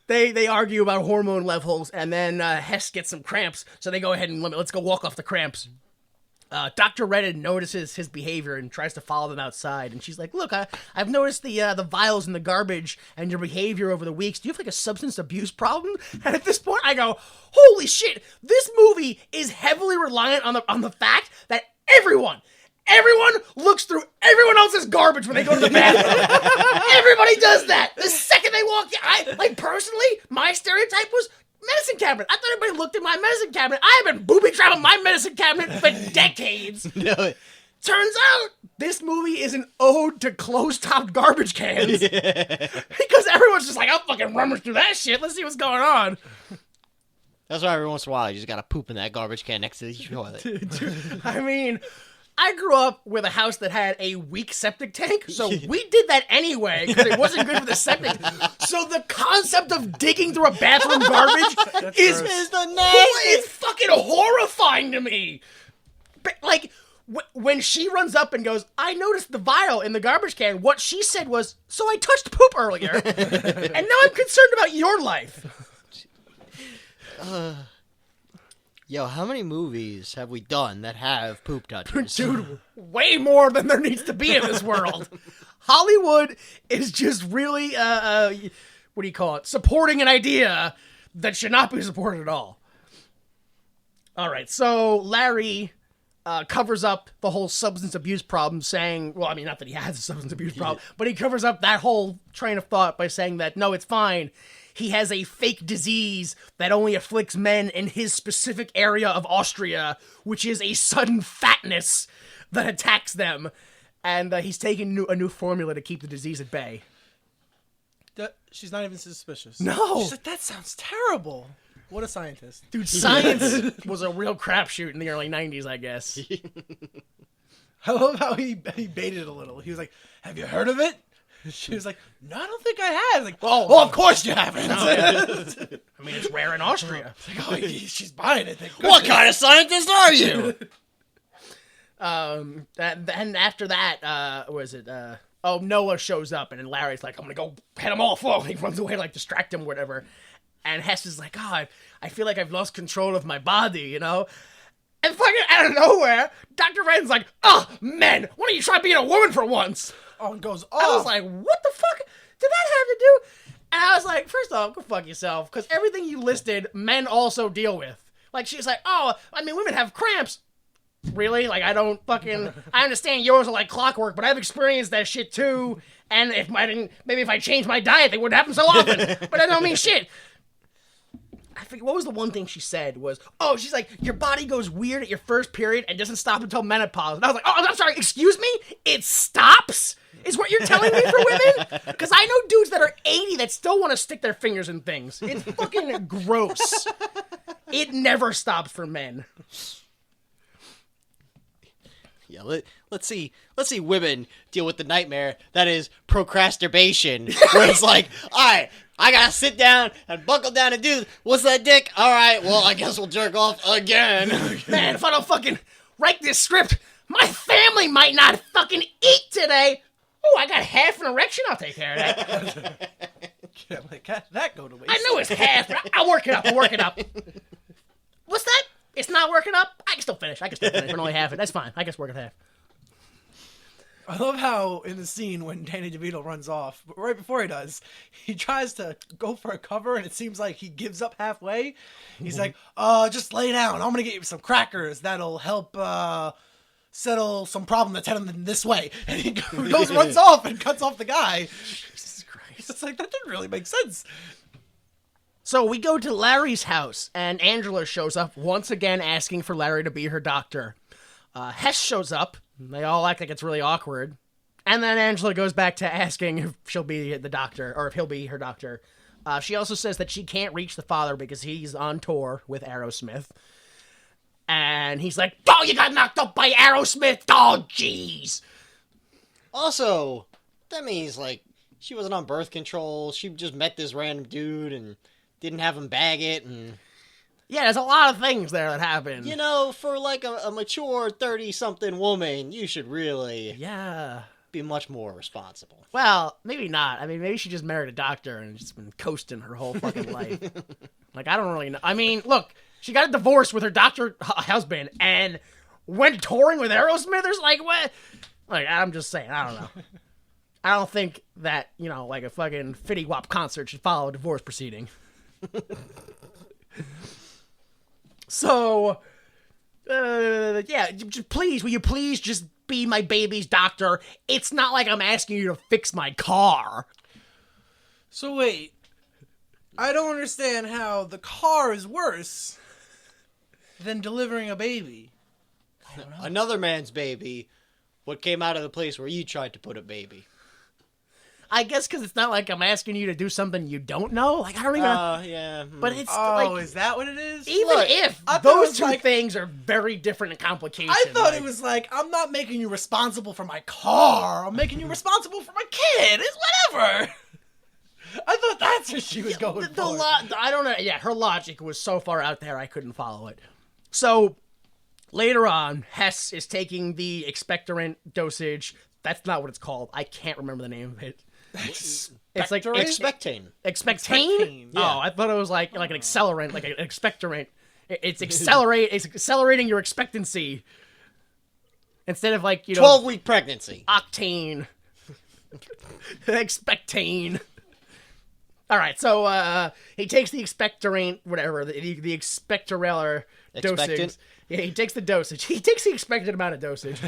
They argue about hormone levels, and then Hess gets some cramps, so they go ahead and let's go walk off the cramps. Dr. Reddit notices his behavior and tries to follow them outside, and she's like, look, I've noticed the vials in the garbage and your behavior over the weeks. Do you have, like, a substance abuse problem? And at this point, I go, holy shit, this movie is heavily reliant on the fact that everyone looks through everyone else's garbage when they go to the bathroom. Everybody does that. The second they walk in, personally, my stereotype was medicine cabinet. I thought everybody looked at my medicine cabinet. I have been booby-trapping my medicine cabinet for decades. No. Turns out, this movie is an ode to closed-top garbage cans. Because everyone's just like, I'll fucking rummage through that shit. Let's see what's going on. That's why every once in a while you just gotta poop in that garbage can next to the toilet. I mean, I grew up with a house that had a weak septic tank, so we did that anyway because it wasn't good for the septic. So the concept of digging through a bathroom garbage is the it's fucking horrifying to me. But, like, when she runs up and goes, I noticed the vial in the garbage can, what she said was, so I touched poop earlier, and now I'm concerned about your life. Yo, how many movies have we done that have poop touches? Dude, way more than there needs to be in this world. Hollywood is just really, what do you call it? Supporting an idea that should not be supported at all. All right, so Larry covers up the whole substance abuse problem, saying, well, I mean, not that he has a substance abuse problem, but he covers up that whole train of thought by saying that, no, it's fine. He has a fake disease that only afflicts men in his specific area of Austria, which is a sudden fatness that attacks them. And he's taking a new formula to keep the disease at bay. She's not even suspicious. No. She's like, that sounds terrible. What a scientist. Dude, science was a real crapshoot in the early 90s, I guess. I love how he baited it a little. He was like, have you heard of it? She was like, no, I don't think I have. Like, well, of course you haven't. I mean, it's rare in Austria. Like, oh, she's buying it. What kind of scientist are you? Then after that, Noah shows up, and then Larry's like, I'm gonna go head them all full. He runs away, like, distract him, whatever. And Hess is like, oh, I feel like I've lost control of my body, you know? And fucking out of nowhere, Dr. Ren's like, oh, men, why don't you try being a woman for once? Oh, and goes, I was like, what the fuck did that have to do? And I was like, first off, go fuck yourself, because everything you listed, men also deal with. Like, she's like, oh, I mean, women have cramps. Really? Like, I understand yours are like clockwork, but I've experienced that shit too. And maybe if I changed my diet, they wouldn't happen so often. But I don't mean shit. I forget, what was the one thing she said was, oh, she's like, your body goes weird at your first period and doesn't stop until menopause. And I was like, oh, I'm sorry, excuse me? It stops? Is what you're telling me for women? Because I know dudes that are 80 that still want to stick their fingers in things. It's fucking gross. It never stops for men. Yeah, let's see women deal with the nightmare that is procrastination, where it's like, all right, I gotta sit down and buckle down and do this. What's that, dick? All right, well, I guess we'll jerk off again. Man, if I don't fucking write this script, my family might not fucking eat today. Oh, I got half an erection. I'll take care of that. Can't let that go to waste. I know it's half, but I'll work it up. What's that? It's not working up? I can still finish. But only half it. That's fine. I can work it half. I love how in the scene when Danny DeVito runs off, but right before he does, he tries to go for a cover and it seems like he gives up halfway. He's like, just lay down. I'm going to get you some crackers that'll help settle some problem that's heading this way. And he runs off and cuts off the guy. Jesus Christ. It's like, that didn't really make sense. So we go to Larry's house, and Angela shows up once again asking for Larry to be her doctor. Hess shows up. They all act like it's really awkward. And then Angela goes back to asking if she'll be the doctor, or if he'll be her doctor. She also says that she can't reach the father because he's on tour with Aerosmith. And he's like, oh, you got knocked up by Aerosmith? Oh, jeez. Also, that means, like, she wasn't on birth control. She just met this random dude and didn't have him bag it, and yeah, there's a lot of things there that happen. You know, for like a mature 30-something woman, you should really be much more responsible. Well, maybe not. I mean, maybe she just married a doctor and just been coasting her whole fucking life. Like, I don't really know. I mean, look, she got a divorce with her doctor husband and went touring with Aerosmith. There's like, what? Like, I'm just saying, I don't know. I don't think that, you know, like a fucking Fitty Wap concert should follow a divorce proceeding. So, yeah, please, will you please just be my baby's doctor? It's not like I'm asking you to fix my car. So wait, I don't understand how the car is worse than delivering a baby. Another man's baby, what came out of the place where you tried to put a baby. I guess because it's not like I'm asking you to do something you don't know. Like, I don't even know. Yeah. But it's like, is that what it is? Even if those two things are very different in complication. I thought it was like, I'm not making you responsible for my car. I'm making you responsible for my kid. It's whatever. I thought that's what she was going for. I don't know. Yeah, her logic was so far out there, I couldn't follow it. So, later on, Hess is taking the expectorant dosage. That's not what it's called. I can't remember the name of it. It's like Expectane. Expectane? Yeah. Oh, I thought it was like an accelerant, like an expectorant. It's accelerating your expectancy. Instead of like, 12-week pregnancy. Octane. Expectane. All right, so he takes the expectorant, whatever, the expectorella, Expectant? Yeah, he takes the dosage. He takes the expected amount of dosage.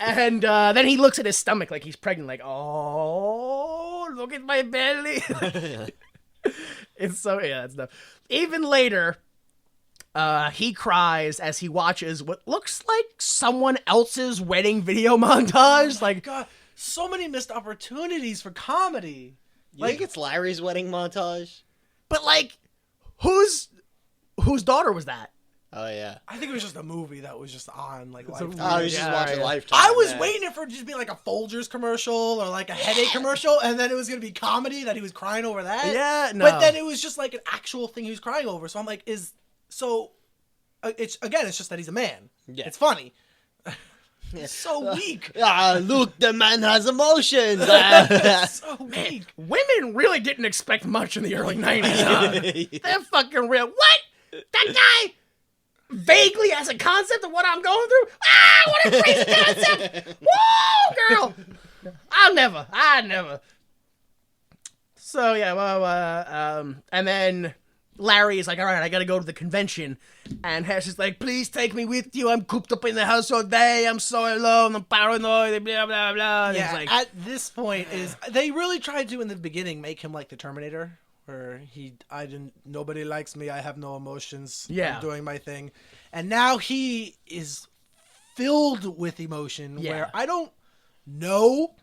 And then he looks at his stomach like he's pregnant, like, oh, look at my belly. It's so, yeah, it's tough. Even later, he cries as he watches what looks like someone else's wedding video montage. Like, God, so many missed opportunities for comedy. You think it's Larry's wedding montage? but like, whose daughter was that? Oh, yeah. I think it was just a movie that was just on, like, Lifetime. Oh, I was just watching yeah. Lifetime. I was yeah. waiting for it to just be like a Folgers commercial or like a headache commercial, and then it was going to be comedy that he was crying over that. Yeah, no. But then it was just like an actual thing he was crying over. So I'm like, it's just that he's a man. Yeah. It's funny. It's so weak. Look, the man has emotions. So weak. Women really didn't expect much in the early 90s. They're fucking real. What? That guy vaguely has a concept of what I'm going through? Ah, what a crazy concept. Whoa, girl. I never. So, yeah, well, and then Larry is like, all right, I gotta go to the convention. And Hess is like, please take me with you. I'm cooped up in the house all day. I'm so alone. I'm paranoid. Blah, blah, blah. And Yeah, he's like, at this point they really tried to in the beginning make him like the Terminator, where nobody likes me, I have no emotions. Yeah. I'm doing my thing. And now he is filled with emotion Yeah. where I don't know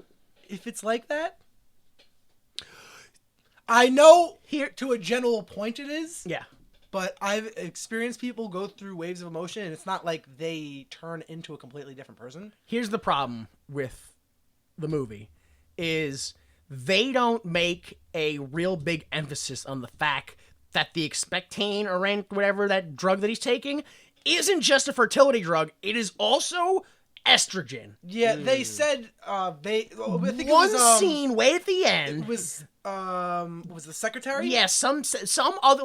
if it's like that. I know here to a general point it is. yeah. But I've experienced people go through waves of emotion, and it's not like they turn into a completely different person. Here's the problem with the movie is they don't make a real big emphasis on the fact that the expectane or whatever that drug that he's taking isn't just a fertility drug. It is also estrogen. Yeah, they said I think it One was, scene way at the end. It was the secretary? Yeah, some other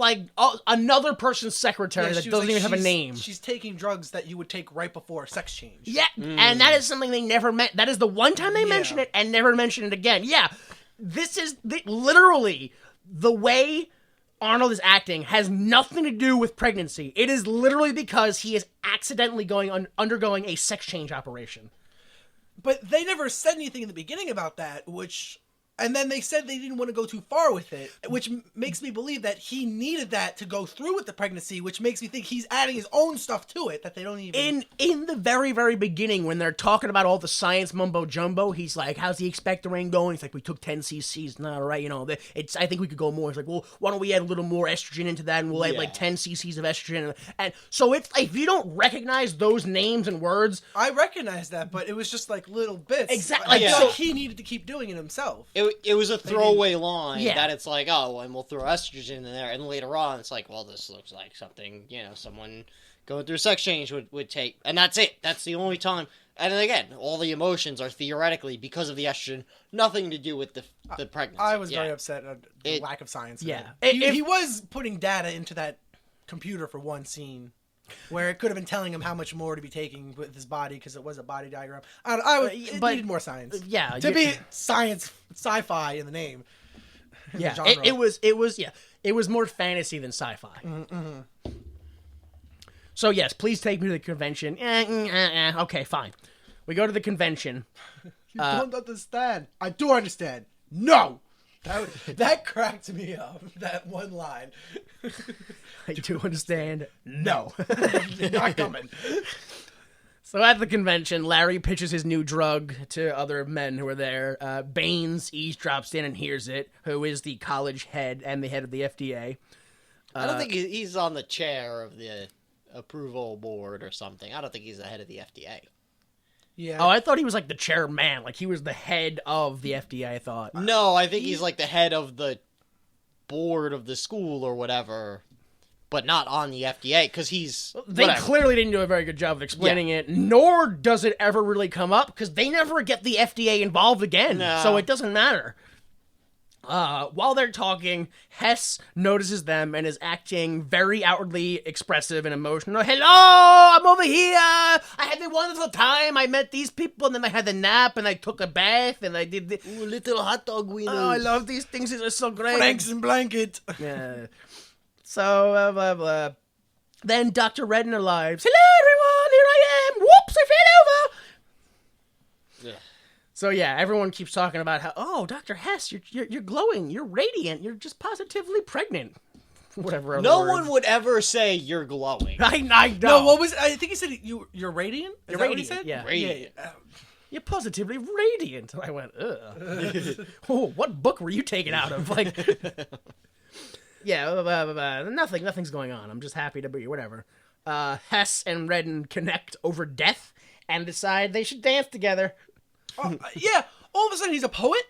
another person's secretary Yeah, that she doesn't was even like, have a name. She's taking drugs that you would take right before sex change. Yeah, and that is something they never meant. That is the one time they mention it and never mention it again. Yeah, this is literally the way Arnold is acting has nothing to do with pregnancy. It is literally because he is accidentally undergoing a sex change operation. But they never said anything in the beginning about that, and then they said they didn't want to go too far with it, which makes me believe that he needed that to go through with the pregnancy, which makes me think he's adding his own stuff to it that they don't even... In the very, very beginning, when they're talking about all the science mumbo-jumbo, he's like, how's the expectorant going? He's like, we took 10 cc's. No, right, I think we could go more. He's like, well, why don't we add a little more estrogen into that, and we'll add like 10 cc's of estrogen. And so it's if you don't recognize those names and words... I recognize that, but it was just like little bits. Exactly. I feel like he needed to keep doing it himself. It was a throwaway line Yeah. that it's like, oh, and we'll throw estrogen in there, and later on it's like, well, this looks like something, someone going through sex change would take, and that's it. That's the only time. And then again, all the emotions are theoretically because of the estrogen, nothing to do with the pregnancy. I was very upset at the lack of science. Yeah. He was putting data into that computer for one scene, where it could have been telling him how much more to be taking with his body because it was a body diagram. It needed more science. Yeah. To be science, sci-fi in the name. Yeah. The genre. It was more fantasy than sci-fi. Mm-hmm. So yes, please take me to the convention. Okay, fine. We go to the convention. You don't understand. I do understand. No! That cracked me up, that one line. I do understand. No. You're not coming. So at the convention, Larry pitches his new drug to other men who are there. Baines eavesdrops in and hears it, who is the college head and the head of the FDA. I don't think he's on the chair of the approval board or something. I don't think he's the head of the FDA. Yeah. Oh, I thought he was like the chairman. Like he was the head of the FDA, I thought. No, I think he's like the head of the board of the school or whatever, but not on the FDA because he's... They clearly didn't do a very good job of explaining it, nor does it ever really come up because they never get the FDA involved again, so it doesn't matter. While they're talking, Hess notices them and is acting very outwardly expressive and emotional. Hello, I'm over here. I had a wonderful time. I met these people, and then I had a nap, and I took a bath, and I did the little hot dog window. Oh, I love these things. These are so great. Franks and blanket. Yeah. So, Then Dr. Redden arrives. Hello, everyone. Here I am. Whoops, I fell over. Yeah. So yeah, everyone keeps talking about how, oh, Dr. Hess, you're glowing, you're radiant, you're just positively pregnant. Whatever. other No words. one would ever say you're glowing. I know. No, what was? I think he said you're radiant. Is You're that what radiant, he said? yeah. Radiant. You're positively radiant. I went, ugh. Oh, what book were you taken out of? Like, yeah, nothing's going on. I'm just happy to be whatever. Hess and Redden connect over death and decide they should dance together. Yeah. All of a sudden, he's a poet.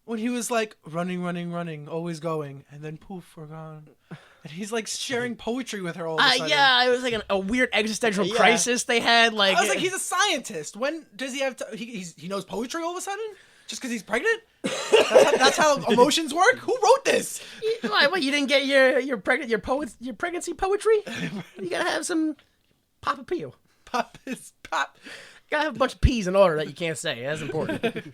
When he was like running, always going, and then poof, we're gone. And he's like sharing poetry with her all of a sudden. Yeah, it was like a weird existential crisis they had. Like, I was like, he's a scientist. When does he have to? He knows poetry all of a sudden? Just because he's pregnant? That's how emotions work. Who wrote this? What, you didn't get your pregnancy poetry? You gotta have some Papa Pio. Pop is pop. Gotta have a bunch of P's in order that you can't say. That's important.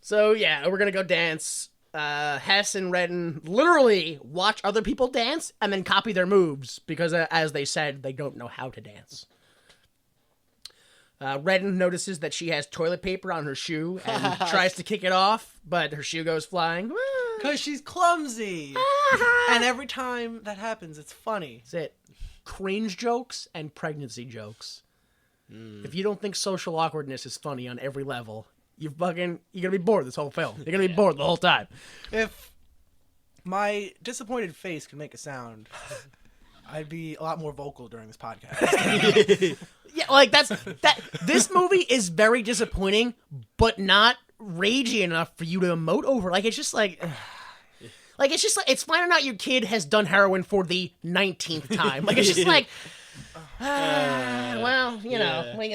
So yeah, we're gonna go dance. Hess and Redden literally watch other people dance and then copy their moves because, as they said, they don't know how to dance. Redden notices that she has toilet paper on her shoe and tries to kick it off, but her shoe goes flying. Because she's clumsy. And every time that happens, it's funny. That's it. Cringe jokes and pregnancy jokes. If you don't think social awkwardness is funny on every level, you're gonna be bored this whole film. You're gonna be bored the whole time. If my disappointed face could make a sound, I'd be a lot more vocal during this podcast. Yeah, like this movie is very disappointing, but not ragey enough for you to emote over. Like, it's just like it's finding out your kid has done heroin for the 19th time. Like, it's just like, well, you know, like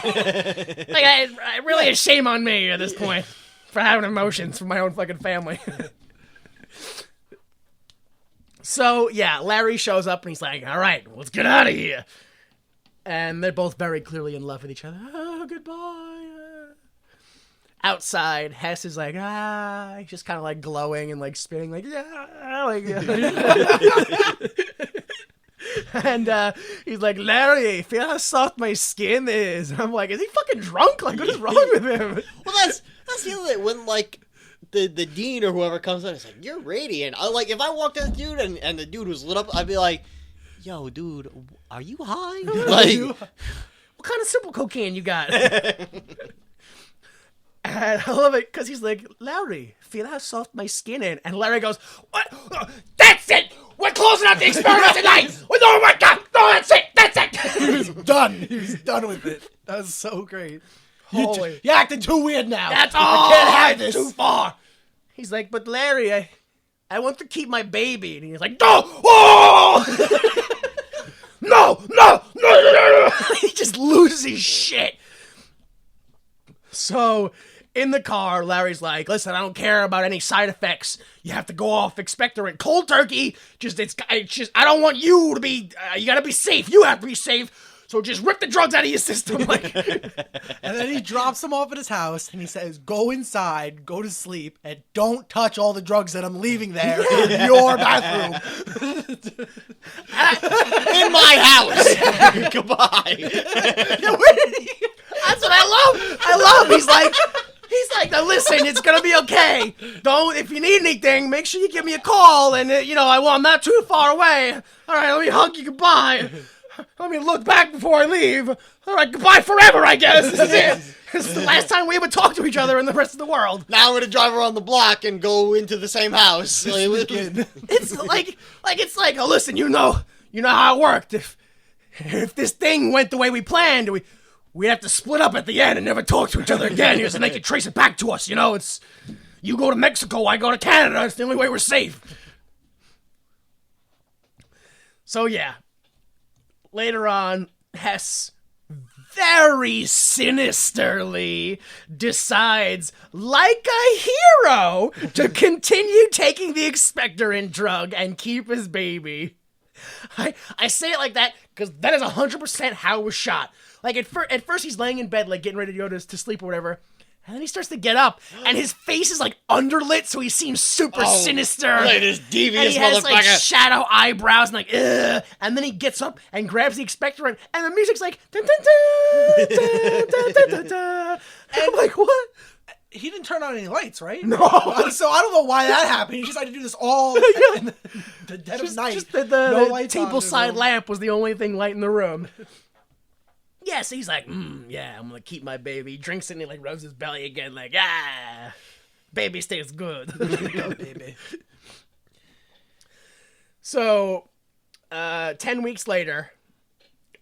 I really is shame on me at this point for having emotions for my own fucking family. So yeah, Larry shows up and he's like, "All right, let's get out of here." And they're both very clearly in love with each other. Oh, goodbye. Outside, Hess is like, he's just kind of like glowing and like spinning, like, yeah, like, and he's like, "Larry, feel how soft my skin is." And I'm like, is he fucking drunk? Like, what is wrong with him? Well, that's the other thing. When, like, the dean or whoever comes in, it's like, "You're radiant." If I walked in the dude and the dude was lit up, I'd be like, "Yo, dude, are you high?" Like, what kind of simple cocaine you got? And I love it because he's like, "Larry, feel how soft my skin is." And Larry goes, "What? That's it! We're closing out the experiment tonight! Oh my God! No, that's it! That's it!" He was done. He was done with it. That was so great. You're acting too weird now. That's all. I can't have this. Too far. He's like, "But Larry, I want to keep my baby." And he's like, "No! Oh! No! He just loses his shit. So, in the car, Larry's like, "Listen, I don't care about any side effects. You have to go off expectorant. Cold turkey. I don't want you to be, you gotta be safe. You have to be safe. So just rip the drugs out of your system." Like, and then he drops him off at his house and he says, "Go inside, go to sleep, and don't touch all the drugs that I'm leaving there in your bathroom." in my house. Goodbye. that's what I love. He's like, "Now listen, it's gonna be okay. If you need anything, make sure you give me a call. And I'm not too far away. All right, let me hug you goodbye. Let me look back before I leave. All right, goodbye forever, I guess. This is it. This is the last time we ever talk to each other in the rest of the world." Now I'm gonna drive around the block and go into the same house. It's like, "Oh, listen, you know how it worked. If this thing went the way we planned, we'd have to split up at the end and never talk to each other again, so they could trace it back to us. It's you go to Mexico, I go to Canada. It's the only way we're safe." So yeah, later on, Hess very sinisterly decides, like a hero, to continue taking the expectorant drug and keep his baby. I say it like that because that is 100% how it was shot. Like, at first he's laying in bed, like, getting ready to go to sleep or whatever, And then he starts to get up, and his face is like underlit, so he seems super sinister. Like this devious and he has like motherfucker. shadow eyebrows and like, ugh. And then he gets up and grabs the expectorant, and the music's like, dun, dun, dun, dun, dun, dun, dun, dun. And I'm like, what? He didn't turn on any lights, right? No. So I don't know why that happened. He just had to do this all in the dead of night. Just the No lights on in table the side room. lamp was the only thing lighting the room. Yeah, so he's like, yeah, I'm gonna keep my baby. He drinks it and he like rubs his belly again, like, baby stays good. Go, baby. So, 10 weeks later,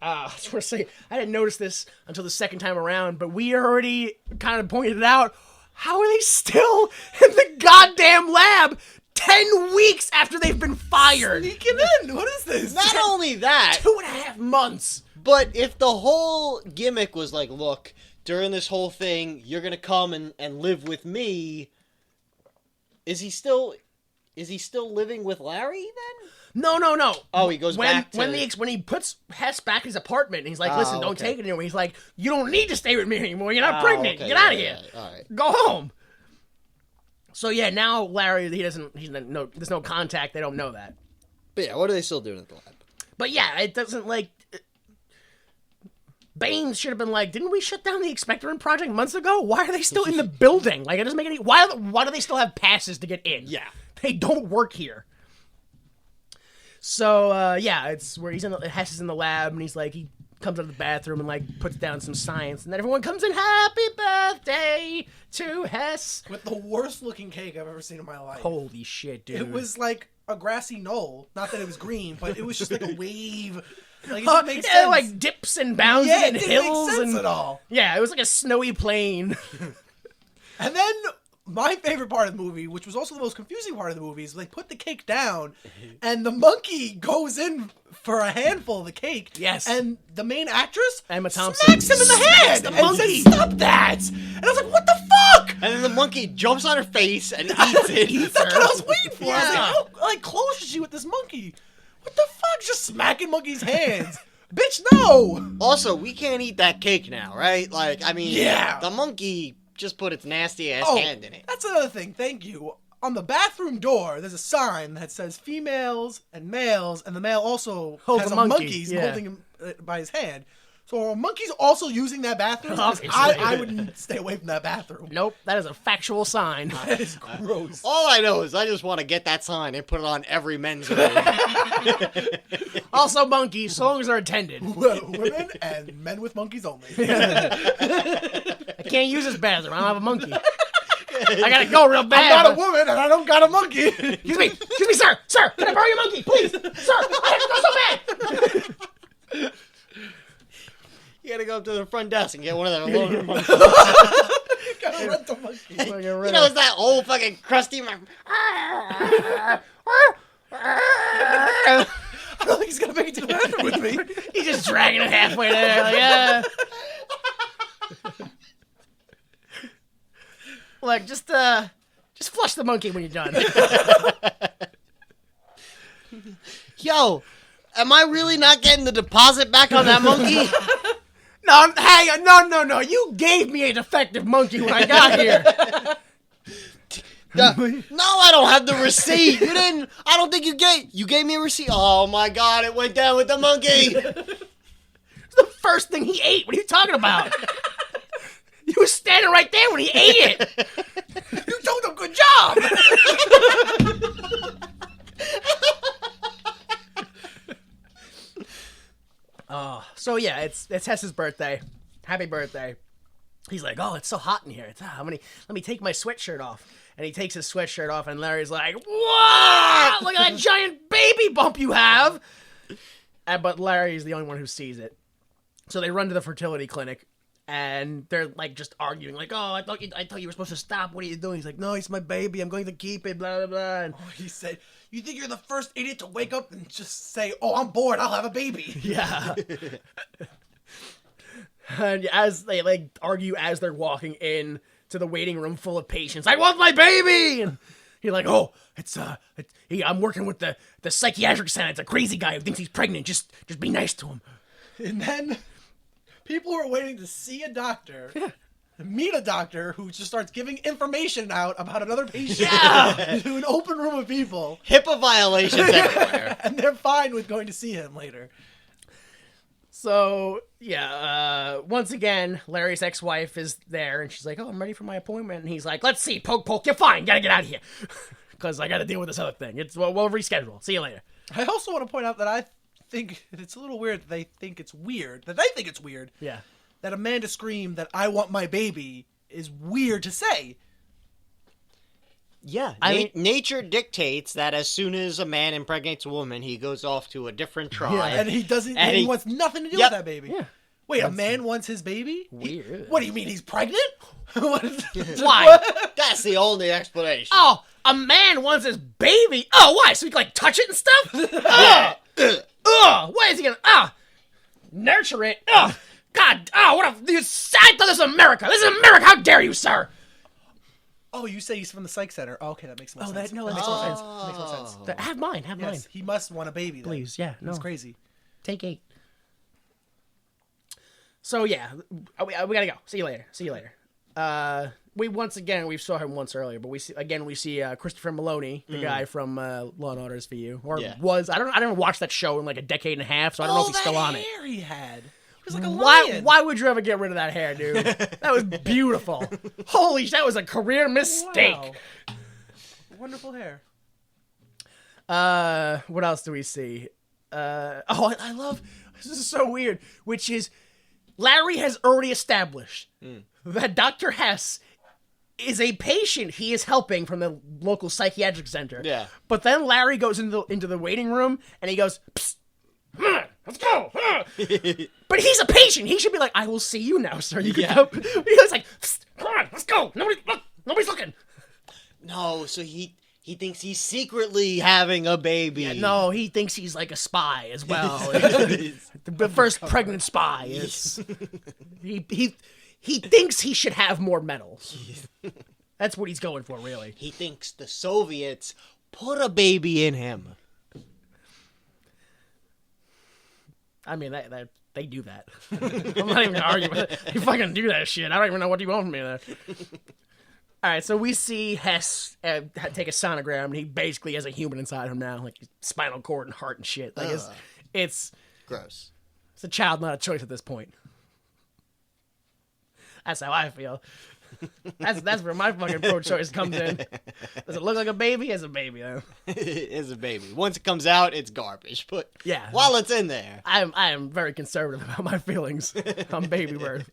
I just want to say, I didn't notice this until the second time around, but we already kind of pointed it out. How are they still in the goddamn lab 10 weeks after they've been fired? Sneaking in. What is this? Not only that, 2.5 months. but if the whole gimmick was like, look, during this whole thing, you're gonna come and live with me. Is he still living with Larry then? No. Oh, he goes back to... when he puts Hess back in his apartment, and he's like, listen, don't okay. take it anymore. He's like, you don't need to stay with me anymore. You're not pregnant. okay, Get out of yeah, here. yeah, all right. Go home. So yeah, now Larry, there's no contact. They don't know that. But yeah, what are they still doing at the lab? But yeah, it doesn't like. Baines should have been like, didn't we shut down the Expectorant project months ago? Why are they still in the building? Like, it doesn't make any. Why do they still have passes to get in? Yeah. They don't work here. So yeah, it's where Hess is in the lab, and he's like, he comes out of the bathroom and like puts down some science, and then everyone comes in, happy birthday to Hess. With the worst looking cake I've ever seen in my life. Holy shit, dude! It was like a grassy knoll. Not that it was green, but it was just like a wave. Like, it didn't make sense. It like dips and bounds Yeah, and it didn't hills make sense and at all. yeah, it was like a snowy plain. And then my favorite part of the movie, which was also the most confusing part of the movie, is they put the cake down, and the monkey goes in for a handful of the cake. Yes. And the main actress Emma Thompson smacks him in the smacks head the and monkey. says, "Stop that!" And I was like, "What the fuck?" And then the monkey jumps on her face and eats it. That's what I was waiting for. I was Yeah. like, how like close is she with this monkey? What the fuck? Just smacking monkey's hands. Bitch, no! Also, we can't eat that cake now, right? Like, I mean, Yeah. the monkey just put its nasty ass Oh, hand in it. that's another thing. Thank you. On the bathroom door, there's a sign that says females and males, and the male also Holds has a a monkey, monkey. He's yeah. holding him by his hand. So a monkey's also using that bathroom. Obviously. I would stay away from that bathroom. Nope, that is a factual sign. That is gross. All I know is I just want to get that sign and put it on every men's room. Also, monkeys, so long as they're attended. Women and men with monkeys only. I can't use this bathroom. I don't have a monkey. I gotta go real bad. I'm not a woman and I don't got a monkey. Excuse me, sir. Sir, can I borrow your monkey, please? Sir, I have to go so bad. You gotta go up to the front desk and get one of them loaner monkeys. Gotta rent the monkey. You know, it's that old fucking crusty... I don't think he's gonna make it to the bathroom with me. He's just dragging it halfway there. Like, yeah. Look, just flush the monkey when you're done. Yo, am I really not getting the deposit back on that monkey? No, no. You gave me a defective monkey when I got here. No, I don't have the receipt. You didn't. I don't think you gave me a receipt. Oh my god, it went down with the monkey. It's the first thing he ate. What are you talking about? You were standing right there when he ate it. You told him good job. So yeah, it's Hess's birthday. Happy birthday. He's like, oh, it's so hot in here. Let me take my sweatshirt off. And he takes his sweatshirt off, and Larry's like, what? Look at that giant baby bump you have. But Larry's the only one who sees it. So they run to the fertility clinic, and they're like just arguing, like, oh, I thought you were supposed to stop. What are you doing? He's like, no, it's my baby. I'm going to keep it. Blah blah blah. And He said, "You think you're the first idiot to wake up and just say, 'Oh, I'm bored. I'll have a baby.'" yeah. And as they like argue as they're walking in to the waiting room full of patients, I want my baby. And you're like, oh, I'm working with the psychiatric center. It's a crazy guy who thinks he's pregnant. Just be nice to him. And then people were waiting to see a doctor meet a doctor who just starts giving information out about another patient to an open room of people. HIPAA violations everywhere. And they're fine with going to see him later. So, once again, Larry's ex-wife is there, and she's like, oh, I'm ready for my appointment. And he's like, let's see, poke, you're fine, gotta get out of here. Because I gotta deal with this other thing. We'll reschedule. See you later. I also want to point out that I think it's a little weird that they think it's weird. Yeah. That a man to scream that I want my baby is weird to say. Yeah, nature dictates that as soon as a man impregnates a woman, he goes off to a different tribe. And he doesn't. And he wants nothing to do with that baby. Yeah. Wait, a man wants his baby? Weird. What do you mean? He's pregnant? Why? That's the only explanation. Oh, a man wants his baby? Oh, why? So he can, like, touch it and stuff? Why is he gonna, nurture it? God, I thought this was America. This is America. How dare you, sir? Oh, you say he's from the psych center. Oh, okay, that makes more sense. That makes more sense. Have mine. Yes, he must want a baby then. Please, yeah. No. That's crazy. Take 8. So, yeah, we gotta go. See you later. We saw him once earlier, but we see Christopher Maloney, the guy from Law and Order SVU, I didn't watch that show in like a decade and a half, so I don't know if he's still on it. Hair he had. He was like a lion. Why would you ever get rid of that hair, dude? That was beautiful. Holy, that was a career mistake. Wow. Wonderful hair. What else do we see? I love, this is so weird, which is Larry has already established that Dr. Hess is a patient he is helping from the local psychiatric center. Yeah. But then Larry goes into the waiting room and he goes, psst, let's go. But he's a patient. He should be like, I will see you now, sir. You can go. He was like, psst, come on, let's go. Nobody's looking. No, so he thinks he's secretly having a baby. Yeah, no, he thinks he's like a spy as well. The first pregnant spy. He thinks he should have more medals. That's what he's going for, really. He thinks the Soviets put a baby in him. I mean, they do that. I'm not even gonna argue with it. They fucking do that shit. I don't even know what you want from me there. All right, so we see Hess take a sonogram, and he basically has a human inside him now, like spinal cord and heart and shit. Like it's gross. It's a child, not a choice at this point. That's how I feel. That's where my fucking pro-choice comes in. Does it look like a baby? It's a baby, though. It's a baby. Once it comes out, it's garbage. But yeah, while it's in there, I am very conservative about my feelings on baby birth.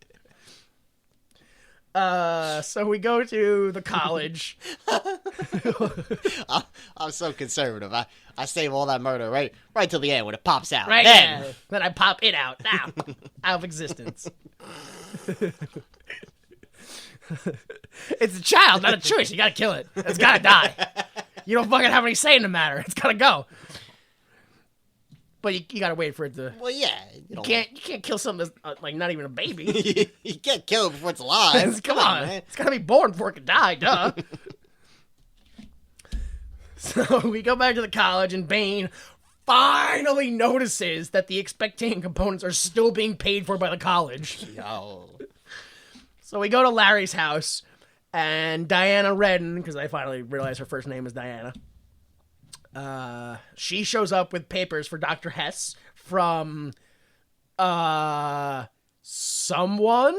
So we go to the college. I'm so conservative. I save all that murder right till the end when it pops out. Right then I pop it out. Out of existence. It's a child, not a choice. You gotta kill it. It's gotta die. You don't fucking have any say in the matter. It's gotta go. But you gotta wait for it to. Well, yeah. You can't kill something that's like not even a baby. You can't kill it before it's alive. Come on, man. It's gotta be born before it can die. Duh. So we go back to the college, and Bane finally notices that the expecting components are still being paid for by the college. Yo. So we go to Larry's house, and Diana Redden, because I finally realized her first name is Diana, she shows up with papers for Dr. Hess from, someone?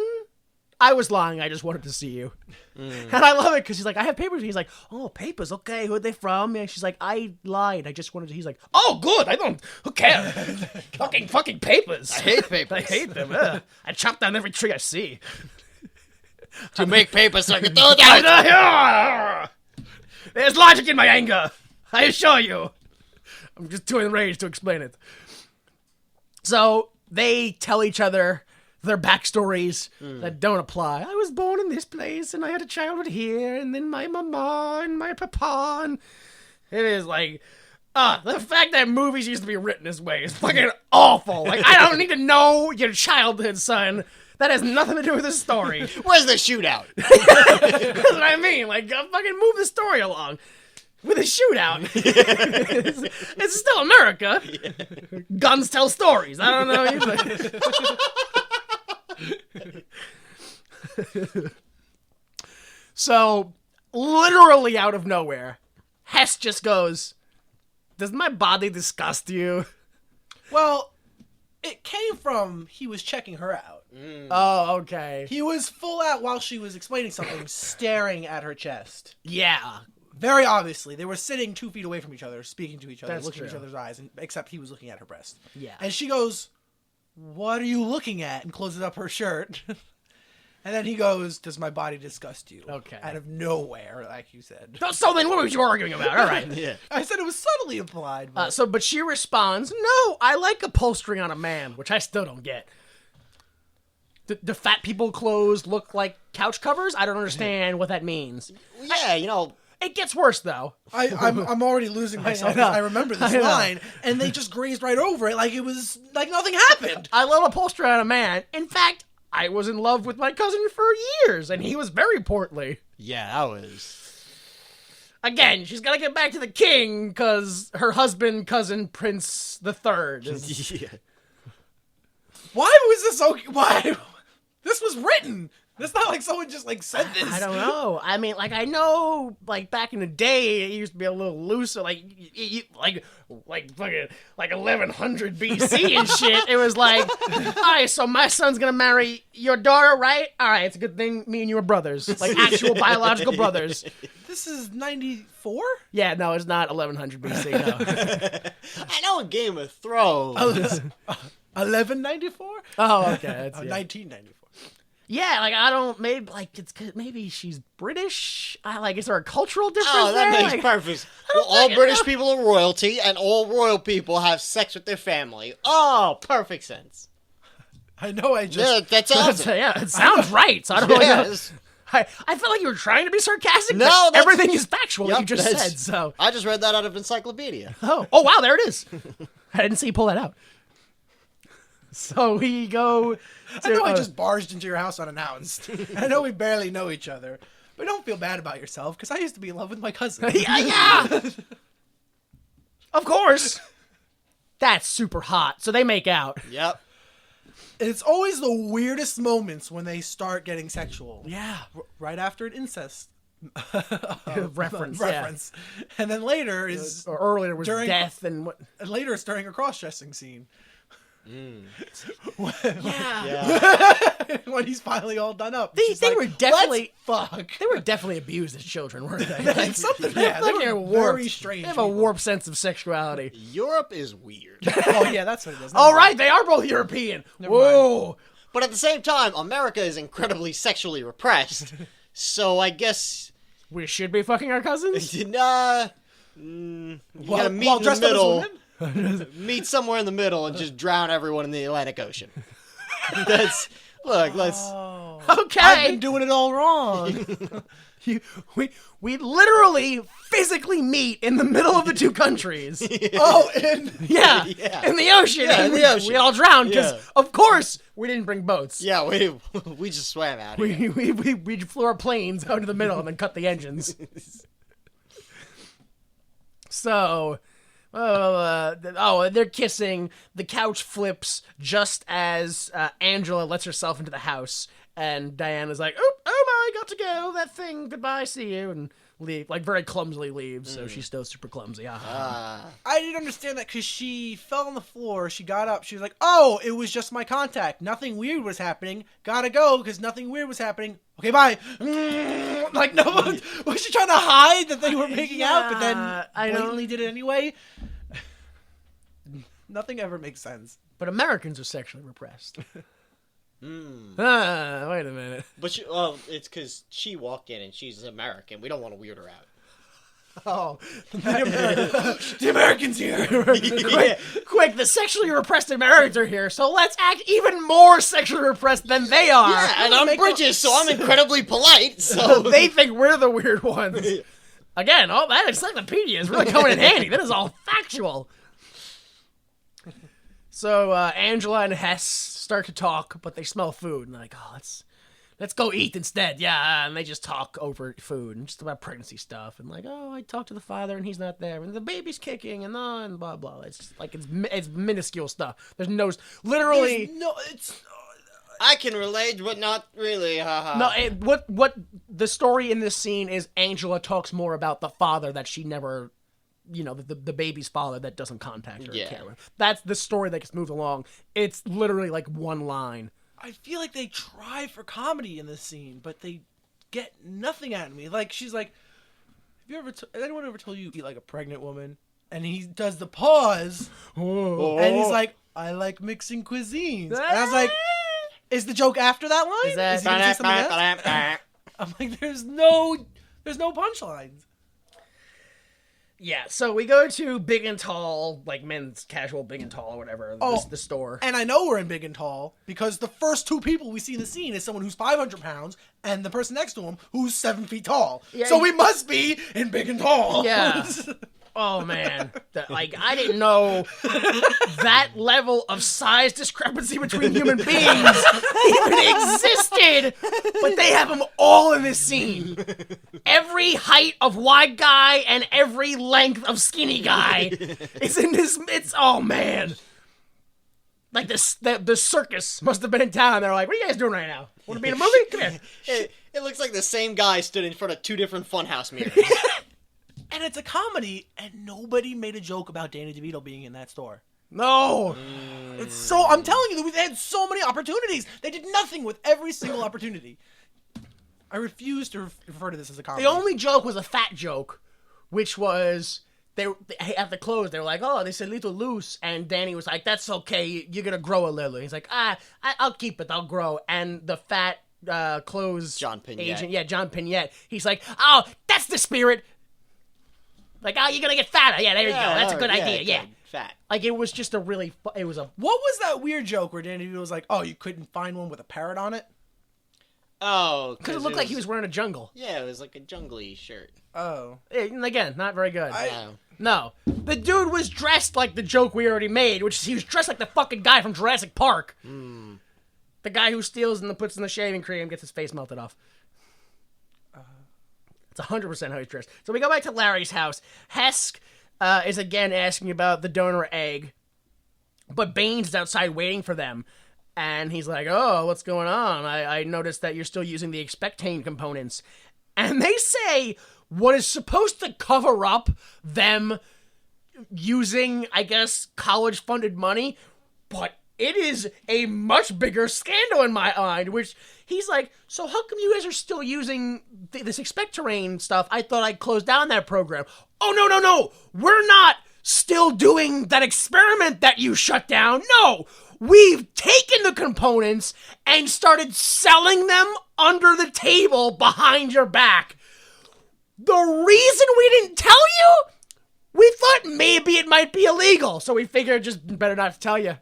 I was lying, I just wanted to see you. And I love it, because she's like, I have papers. He's like, oh, papers, okay, who are they from? And she's like, I lied, I just wanted to, he's like, oh, good, who cares? fucking papers. I hate papers. I hate them, ugh. I chop down every tree I see. To make paper so I can throw it out. There's logic in my anger. I assure you. I'm just too enraged to explain it. So they tell each other their backstories that don't apply. I was born in this place, and I had a childhood here, and then my mama and my papa, and it is like, the fact that movies used to be written this way is fucking awful. Like, I don't need to know your childhood, son. That has nothing to do with the story. Where's the shootout? That's what I mean. Like, fucking move the story along. With a shootout. It's still America. Yeah. Guns tell stories. I don't know either. So, literally out of nowhere, Hess just goes, "Does my body disgust you?" Well, it came from he was checking her out. Oh, okay. He was full out while she was explaining something, staring at her chest. Yeah. Very obviously. They were sitting 2 feet away from each other, speaking to each other, That's looking in true. each other's eyes, except he was looking at her breast. Yeah. And she goes, "What are you looking at?" and closes up her shirt. And then he goes, "Does my body disgust you?" Okay. Out of nowhere, like you said. So then what were you arguing about? All right. Yeah. I said it was subtly implied. But... But she responds, "No, I like upholstery on a man," which I still don't get. Do fat people clothes look like couch covers? I don't understand what that means. Yeah, you know, It gets worse, though. I'm already losing myself. know. I remember this I know. line, and they just grazed right over it like it was like nothing happened. I love upholstery on a man. In fact, I was in love with my cousin for years, and he was very portly. yeah, that was. Again, she's got to get back to the king, because her husband, cousin, Prince the Third. Yeah. Why was this so? Why? This was written. It's not like someone just like said this. I don't know. I mean, like, I know, like, back in the day, it used to be a little looser, like fucking, like 1100 BC and shit. It was like, all right, so my son's gonna marry your daughter, right? All right, it's a good thing me and you are brothers, like actual biological brothers. This is 94. Yeah, no, it's not 1100 BC. No. I know in Game of Thrones. 1194. Oh, okay. That's, yeah. 1994. Yeah, like I don't. Maybe like it's 'cause maybe she's British. Is there a cultural difference? Oh, that there? makes Like, perfect. Well, all British people are royalty, and all royal people have sex with their family. Oh, perfect sense. I know. I Yeah, just. that's awesome. yeah, it sounds right. So I don't know. Yes. I felt like you were trying to be sarcastic. No, but that's- everything is factual. What Yep, you just that's- said. So I just read that out of Encyclopedia. oh wow, there it is. I didn't see you pull that out. So we go. I know I just barged into your house unannounced. I know we barely know each other, but don't feel bad about yourself because I used to be in love with my cousin. yeah. Of course. That's super hot. So they make out. Yep. It's always the weirdest moments when they start getting sexual. Yeah. Right after an incest Reference. reference, and then later is Or earlier was During- death and what? later it's during a cross-dressing scene Yeah. when he's finally all done up. They She's like, were definitely "Let's fuck." they were definitely abused as children, weren't they? Like something. Yeah, they They're were warped. very strange. They have a warped sense of sexuality. Europe is weird. Oh yeah, that's what it is. All right, they are both European. Whoa. But at the same time, America is incredibly sexually repressed. So I guess, We should be fucking our cousins? you gotta meet While in the dressed up as middle. women? Meet somewhere in the middle and just drown everyone in the Atlantic Ocean. Let's. Okay. I've been doing it all wrong. We literally physically meet in the middle of the two countries. Oh, and Yeah. Yeah. In the ocean. Yeah, in the ocean. We all drowned because, Yeah. of course, we didn't bring boats. Yeah, we just swam out here. We flew our planes out to the middle and then cut the engines. So, they're kissing. The couch flips just as Angela lets herself into the house, and Diana's like, "Oh my, got to go. That thing. Goodbye, see you," and leave. Like very clumsily leaves. So she's still super clumsy. I didn't understand that because she fell on the floor. She got up. She was like, "Oh, it was just my contact. Nothing weird was happening. Gotta go because nothing weird was happening. Okay, bye." Like, no, was she trying to hide that they were making out, but then I don't- blatantly did it anyway? Nothing ever makes sense. But Americans are sexually repressed. Wait a minute. But it's because she walked in and she's American. We don't want to weird her out. Oh, The Americans here. quick! The sexually repressed Americans are here, so let's act even more sexually repressed than they are. Yeah, and I'm British, so I'm incredibly polite. So They think we're the weird ones. Again, all that encyclopedia is really coming in handy. That is all factual. So Angela and Hess start to talk, but they smell food, and they're like, "Oh, let's go eat instead." Yeah, and they just talk over food and just about pregnancy stuff, and like, "Oh, I talked to the father, and he's not there, and the baby's kicking, and blah blah." It's just, like it's minuscule stuff. There's no literally. I can relate, but not really. Haha. No, what the story in this scene is Angela talks more about the father that she never, the baby's father that doesn't contact her. Yeah. That's the story that gets moved along. It's literally like one line. I feel like they try for comedy in this scene, but they get nothing out of me. Like, she's like, has anyone ever told you eat like a pregnant woman? And he does the pause, and he's like, I like mixing cuisines. And I was like, is the joke after that line? Is he gonna say something else? I'm like, there's no punchlines. Yeah, so we go to Big and Tall, like men's casual Big and Tall or whatever, the store. And I know we're in Big and Tall because the first two people we see in the scene is someone who's 500 pounds and the person next to him who's 7 feet tall. Yeah, so we must be in Big and Tall. Yeah. Oh, man. I didn't know that level of size discrepancy between human beings even existed, but they have them all in this scene. Every height of wide guy and every length of skinny guy is in this. Oh, man. Like the circus must have been in town. They're like, what are you guys doing right now? Want to be in a movie? Come here. It looks like the same guy stood in front of 2 different funhouse mirrors. And it's a comedy, and nobody made a joke about Danny DeVito being in that store. No. It's so... I'm telling you, we've had so many opportunities. They did nothing with every single opportunity. I refuse to refer to this as a comedy. The only joke was a fat joke, which was... They at the close, they were like, oh, this is a little loose. And Danny was like, that's okay. You're going to grow a little. He's like, I'll keep it. I'll grow. And the fat clothes John Pignette. agent, John Pignette, he's like, oh, that's the spirit. Like, oh, you're going to get fatter. Yeah, there you go. That's a good idea. Yeah. Fat. Like, it was just a really... It was a... What was that weird joke where Danny DeVito was like, oh, you couldn't find one with a parrot on it? Oh, because it looked like he was wearing a jungle. Yeah, it was like a jungly shirt. Oh. And again, not very good. No. No. The dude was dressed like the joke we already made, which is he was dressed like the fucking guy from Jurassic Park. The guy who steals and puts in the shaving cream, gets his face melted off. It's 100% how he's dressed. So we go back to Larry's house. Hesk is again asking about the donor egg, but Baines is outside waiting for them. And he's like, oh, what's going on? I noticed that you're still using the expectane components. And they say what is supposed to cover up them using, I guess, college-funded money, but it is a much bigger scandal in my mind, which he's like, so how come you guys are still using this expectorant stuff? I thought I'd close down that program. Oh, no. We're not still doing that experiment that you shut down. No, we've taken the components and started selling them under the table behind your back. The reason we didn't tell you, we thought maybe it might be illegal, so we figured just better not to tell you.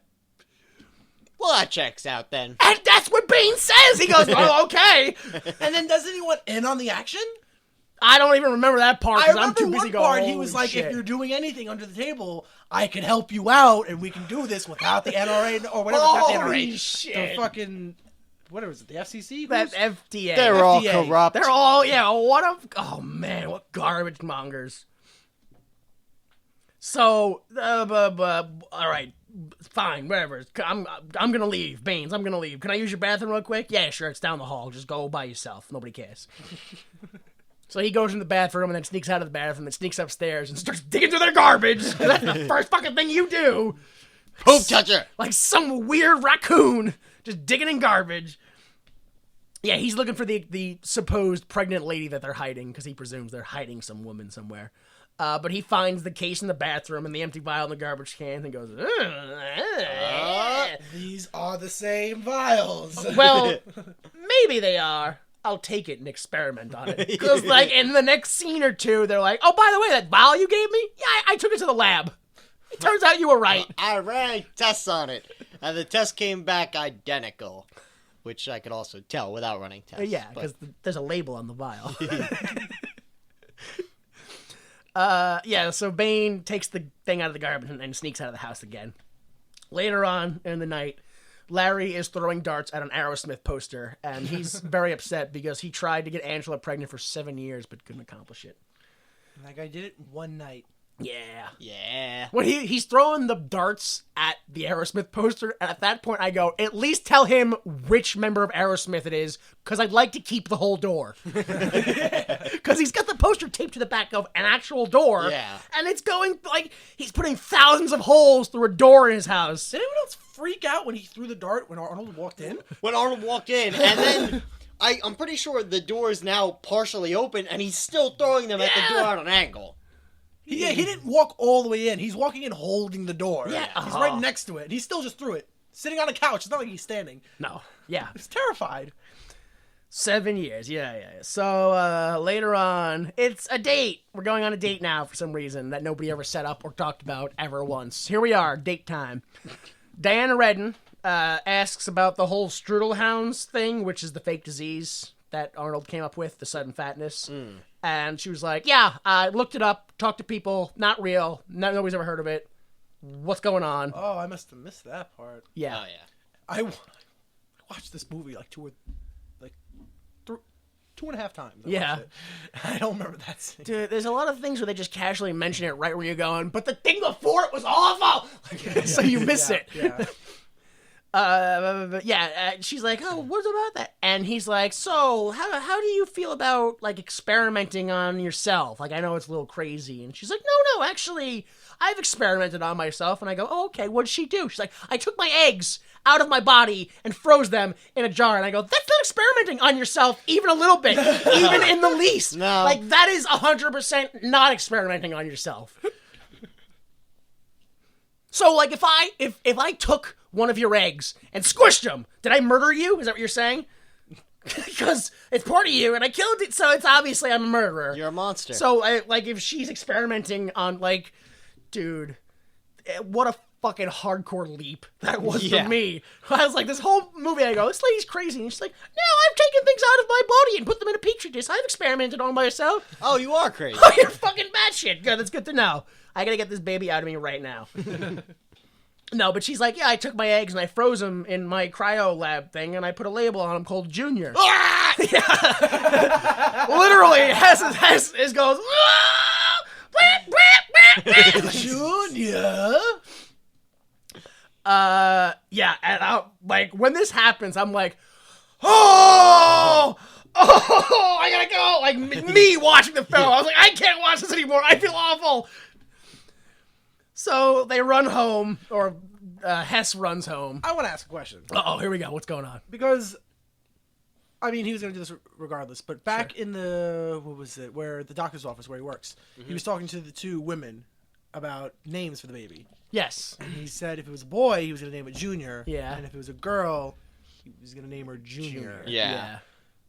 Well, that checks out then. And that's what Bane says. He goes, oh, okay. And then doesn't he want in on the action? I don't even remember that part I because remember I'm too busy one going, part, he was like, shit. if you're doing anything under the table, I can help you out, and we can do this without the NRA, or whatever, not the Holy NRA. shit. The fucking, what was it, the FCC? That FDA. They're all FDA. corrupt. They're all, oh man, what garbage mongers. So, all right, fine, whatever. I'm gonna leave, Baines. I'm gonna leave. Can I use your bathroom real quick? Yeah, sure. It's down the hall. Just go by yourself. Nobody cares. So he goes in the bathroom and then sneaks out of the bathroom and sneaks upstairs and starts digging through their garbage. That's the first fucking thing you do. Poop toucher. Like some weird raccoon just digging in garbage. Yeah, he's looking for the supposed pregnant lady that they're hiding because he presumes they're hiding some woman somewhere. But he finds the case in the bathroom and the empty vial in the garbage can and goes, These are the same vials. well, maybe they are. I'll take it and experiment on it. Because, like, in the next scene or two, they're like, oh, by the way, that vial you gave me? Yeah, I took it to the lab. It turns out you were right. I ran tests on it, and the test came back identical, which I could also tell without running tests. Yeah, because there's a label on the vial. So Bane takes the thing out of the garbage and sneaks out of the house again. Later on in the night, Larry is throwing darts at an Aerosmith poster, and he's very upset because he tried to get Angela pregnant for 7 years but couldn't accomplish it. That guy did it one night. Yeah. When he's throwing the darts at the Aerosmith poster, and at that point I go, at least tell him which member of Aerosmith it is, because I'd like to keep the whole door. Because he's got the poster taped to the back of an actual door, and it's going, like, he's putting thousands of holes through a door in his house. Did anyone else freak out when he threw the dart when Arnold walked in? When Arnold walked in, and then I'm pretty sure the door is now partially open, and he's still throwing them at the door at an angle. He didn't walk all the way in. He's walking in holding the door. Yeah. He's right next to it. And he still just threw it. Sitting on a couch. It's not like he's standing. No. Yeah. He's terrified. 7 years. Yeah. So, later on, it's a date. We're going on a date now for some reason that nobody ever set up or talked about ever once. Here we are, date time. Diana Redden asks about the whole Strudelhounds thing, which is the fake disease that Arnold came up with, the sudden fatness. And she was like, yeah, I looked it up, talked to people, not real, nobody's ever heard of it. What's going on? Oh, I must have missed that part. Yeah. Oh, yeah. I watched this movie like 2.5 times. I don't remember that scene. Dude, there's a lot of things where they just casually mention it right when you're going, but the thing before it was awful! So you miss it. Yeah. She's like, oh, what about that? And he's like, so, how do you feel about, like, experimenting on yourself? Like, I know it's a little crazy. And she's like, no, actually, I've experimented on myself. And I go, oh, okay, what'd she do? She's like, I took my eggs out of my body and froze them in a jar. And I go, that's not experimenting on yourself even a little bit, even in the least. No. Like, that is 100% not experimenting on yourself. So, like, if I took one of your eggs and squished them, did I murder you? Is that what you're saying? Because it's part of you, and I killed it, so it's obviously I'm a murderer. You're a monster. So, like, if she's experimenting on, like, dude, what a fucking hardcore leap that was for me. I was like, this whole movie, I go, this lady's crazy. And she's like, no, I've taken things out of my body and put them in a petri dish. I've experimented on myself. Oh, you are crazy. Oh, you're fucking batshit. Good, that's good to know. I gotta get this baby out of me right now. No, but she's like, yeah, I took my eggs and I froze them in my cryo lab thing and I put a label on them called Junior. Literally, Hess goes, Junior. Yeah, and like, when this happens, I'm like, oh, I gotta go. Like, me watching the film. I was like, I can't watch this anymore. I feel awful. So they run home, or Hess runs home. I want to ask a question. Uh-oh, here we go. What's going on? Because, I mean, he was going to do this regardless, but back in the, what was it, where the doctor's office where he works, he was talking to the two women about names for the baby. Yes. And he said if it was a boy, he was going to name it Junior. Yeah. And if it was a girl, he was going to name her Junior. Yeah.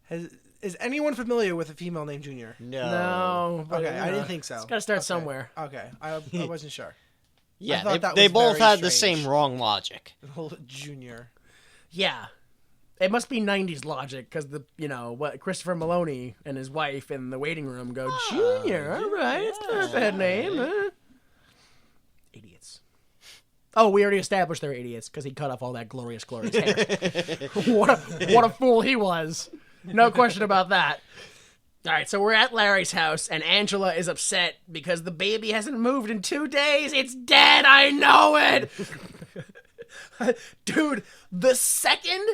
Is anyone familiar with a female named Junior? No. But, Okay, I didn't think so. It's got to start somewhere. Okay, I wasn't sure. Yeah, I thought that they was both very had the strange. same wrong logic. Junior. Yeah. It must be 90s logic, because what Christopher Maloney and his wife in the waiting room go, Junior, all right, it's not a bad name. Huh? Idiots. Oh, we already established they're idiots, because he cut off all that glorious hair. What a fool he was. No question about that. All right, so we're at Larry's house, and Angela is upset because the baby hasn't moved in 2 days. It's dead. I know it. Dude, the second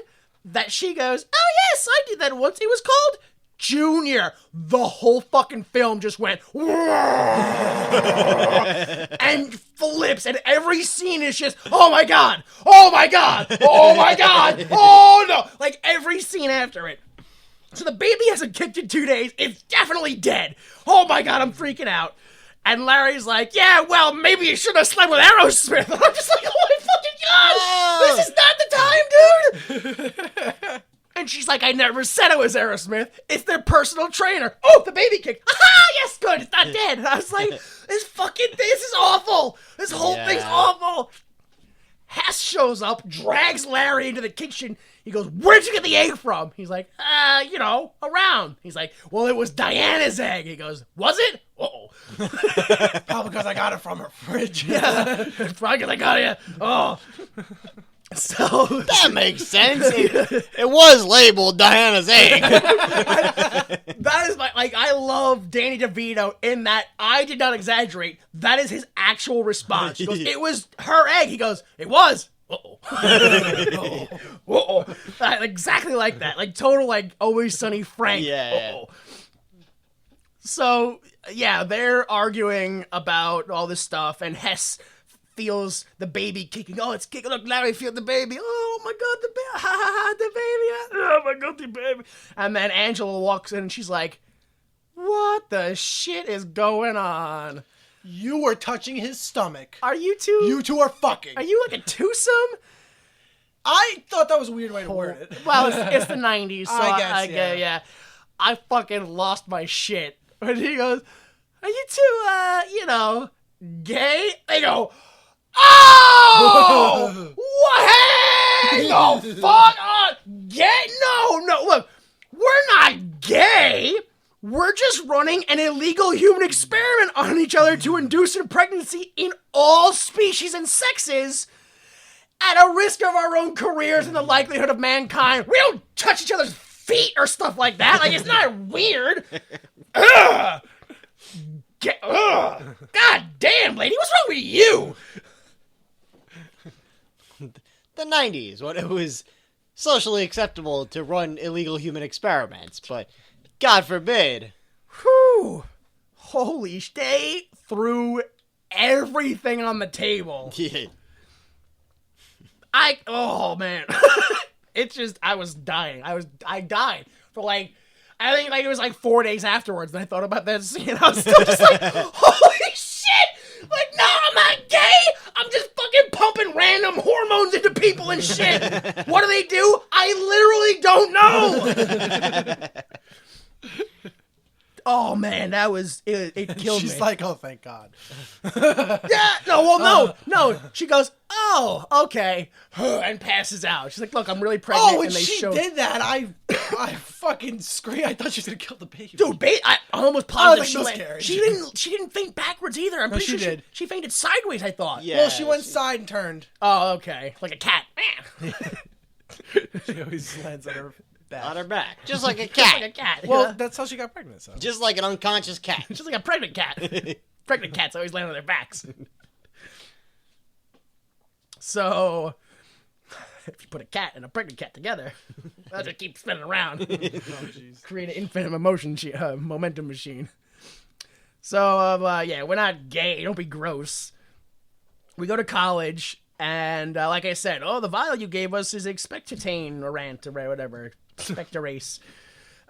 that she goes, oh, yes, I did that once. It was called Junior. The whole fucking film just went, and flips, and every scene is just, oh, my God. Oh, my God. Oh, my God. Oh, no. Like, every scene after it. So the baby hasn't kicked in 2 days. It's definitely dead. Oh my God, I'm freaking out. And Larry's like, yeah, well, maybe you shouldn't have slept with Aerosmith. And I'm just like, oh my fucking God, this is not the time, dude. And she's like, I never said it was Aerosmith. It's their personal trainer. Oh, the baby kicked. Aha, yes, good. It's not dead. And I was like, this is awful. This whole thing's awful. Hess shows up, drags Larry into the kitchen. He goes, where'd you get the egg from? He's like, around. He's like, well, it was Diana's egg. He goes, was it? Uh-oh. Probably because I got it from her fridge. Yeah, probably because I got it. Oh. So That makes sense. It was labeled Diana's egg. that is my, Like, I love Danny DeVito in that. I did not exaggerate. That is his actual response. She goes, it was her egg. He goes, it was. Uh-oh. Uh-oh. Exactly like that. Like, total, like, Always Sunny Frank. Yeah. Uh-oh. So, yeah, they're arguing about all this stuff, and Hess feels the baby kicking. Oh, it's kicking. Look, Larry, feel the baby. Oh, my God, the baby. Ha, ha, ha, the baby. Oh, my God, the baby. And then Angela walks in, and she's like, what the shit is going on? You were touching his stomach. Are you two? You two are fucking. Are you like a twosome? I thought that was a weird way to word it. Well, it's the 90s, so I guess, yeah. I fucking lost my shit. When he goes, are you two, gay? They go, oh! What? Hang the fuck on! Gay? No, look, we're not gay. We're just running an illegal human experiment on each other to induce a pregnancy in all species and sexes at a risk of our own careers and the likelihood of mankind. We don't touch each other's feet or stuff like that. Like, it's not weird. Ugh. Ugh. God damn, lady, what's wrong with you? The 90s, when it was socially acceptable to run illegal human experiments, but God forbid. Whew. Holy sh! They threw everything on the table. Yeah. Oh man. It's just, I was dying. I died for like, I think like it was like 4 days afterwards, and I thought about that scene. I was still just like, holy shit! Like, no, I'm not gay! I'm just fucking pumping random hormones into people and shit! What do they do? I literally don't know! Oh man, that was, it killed me. She's like, oh, thank God. Yeah, no. She goes, oh, okay, and passes out. She's like, look, I'm really pregnant. Oh, when and they she showed... did that, I fucking screamed. I thought she was gonna kill the baby. Dude, I almost positive like miscarriage. she didn't faint backwards either. I'm pretty she sure did. She fainted sideways, I thought. Yeah. Well, she went side and turned. Oh, okay. Like a cat. She always lands on her back. On her back. Just like a Like a cat. cat. Well, Yeah. that's how she got pregnant, so. Just like an unconscious cat. Just like a pregnant cat. Pregnant cats always land on their backs. So, if you put a cat and a pregnant cat together, they'll just keep spinning around. Create an infinite momentum machine. So, yeah, we're not gay. Don't be gross. We go to college, and like I said, the vial you gave us is expectorane or rant or whatever. Expectorase.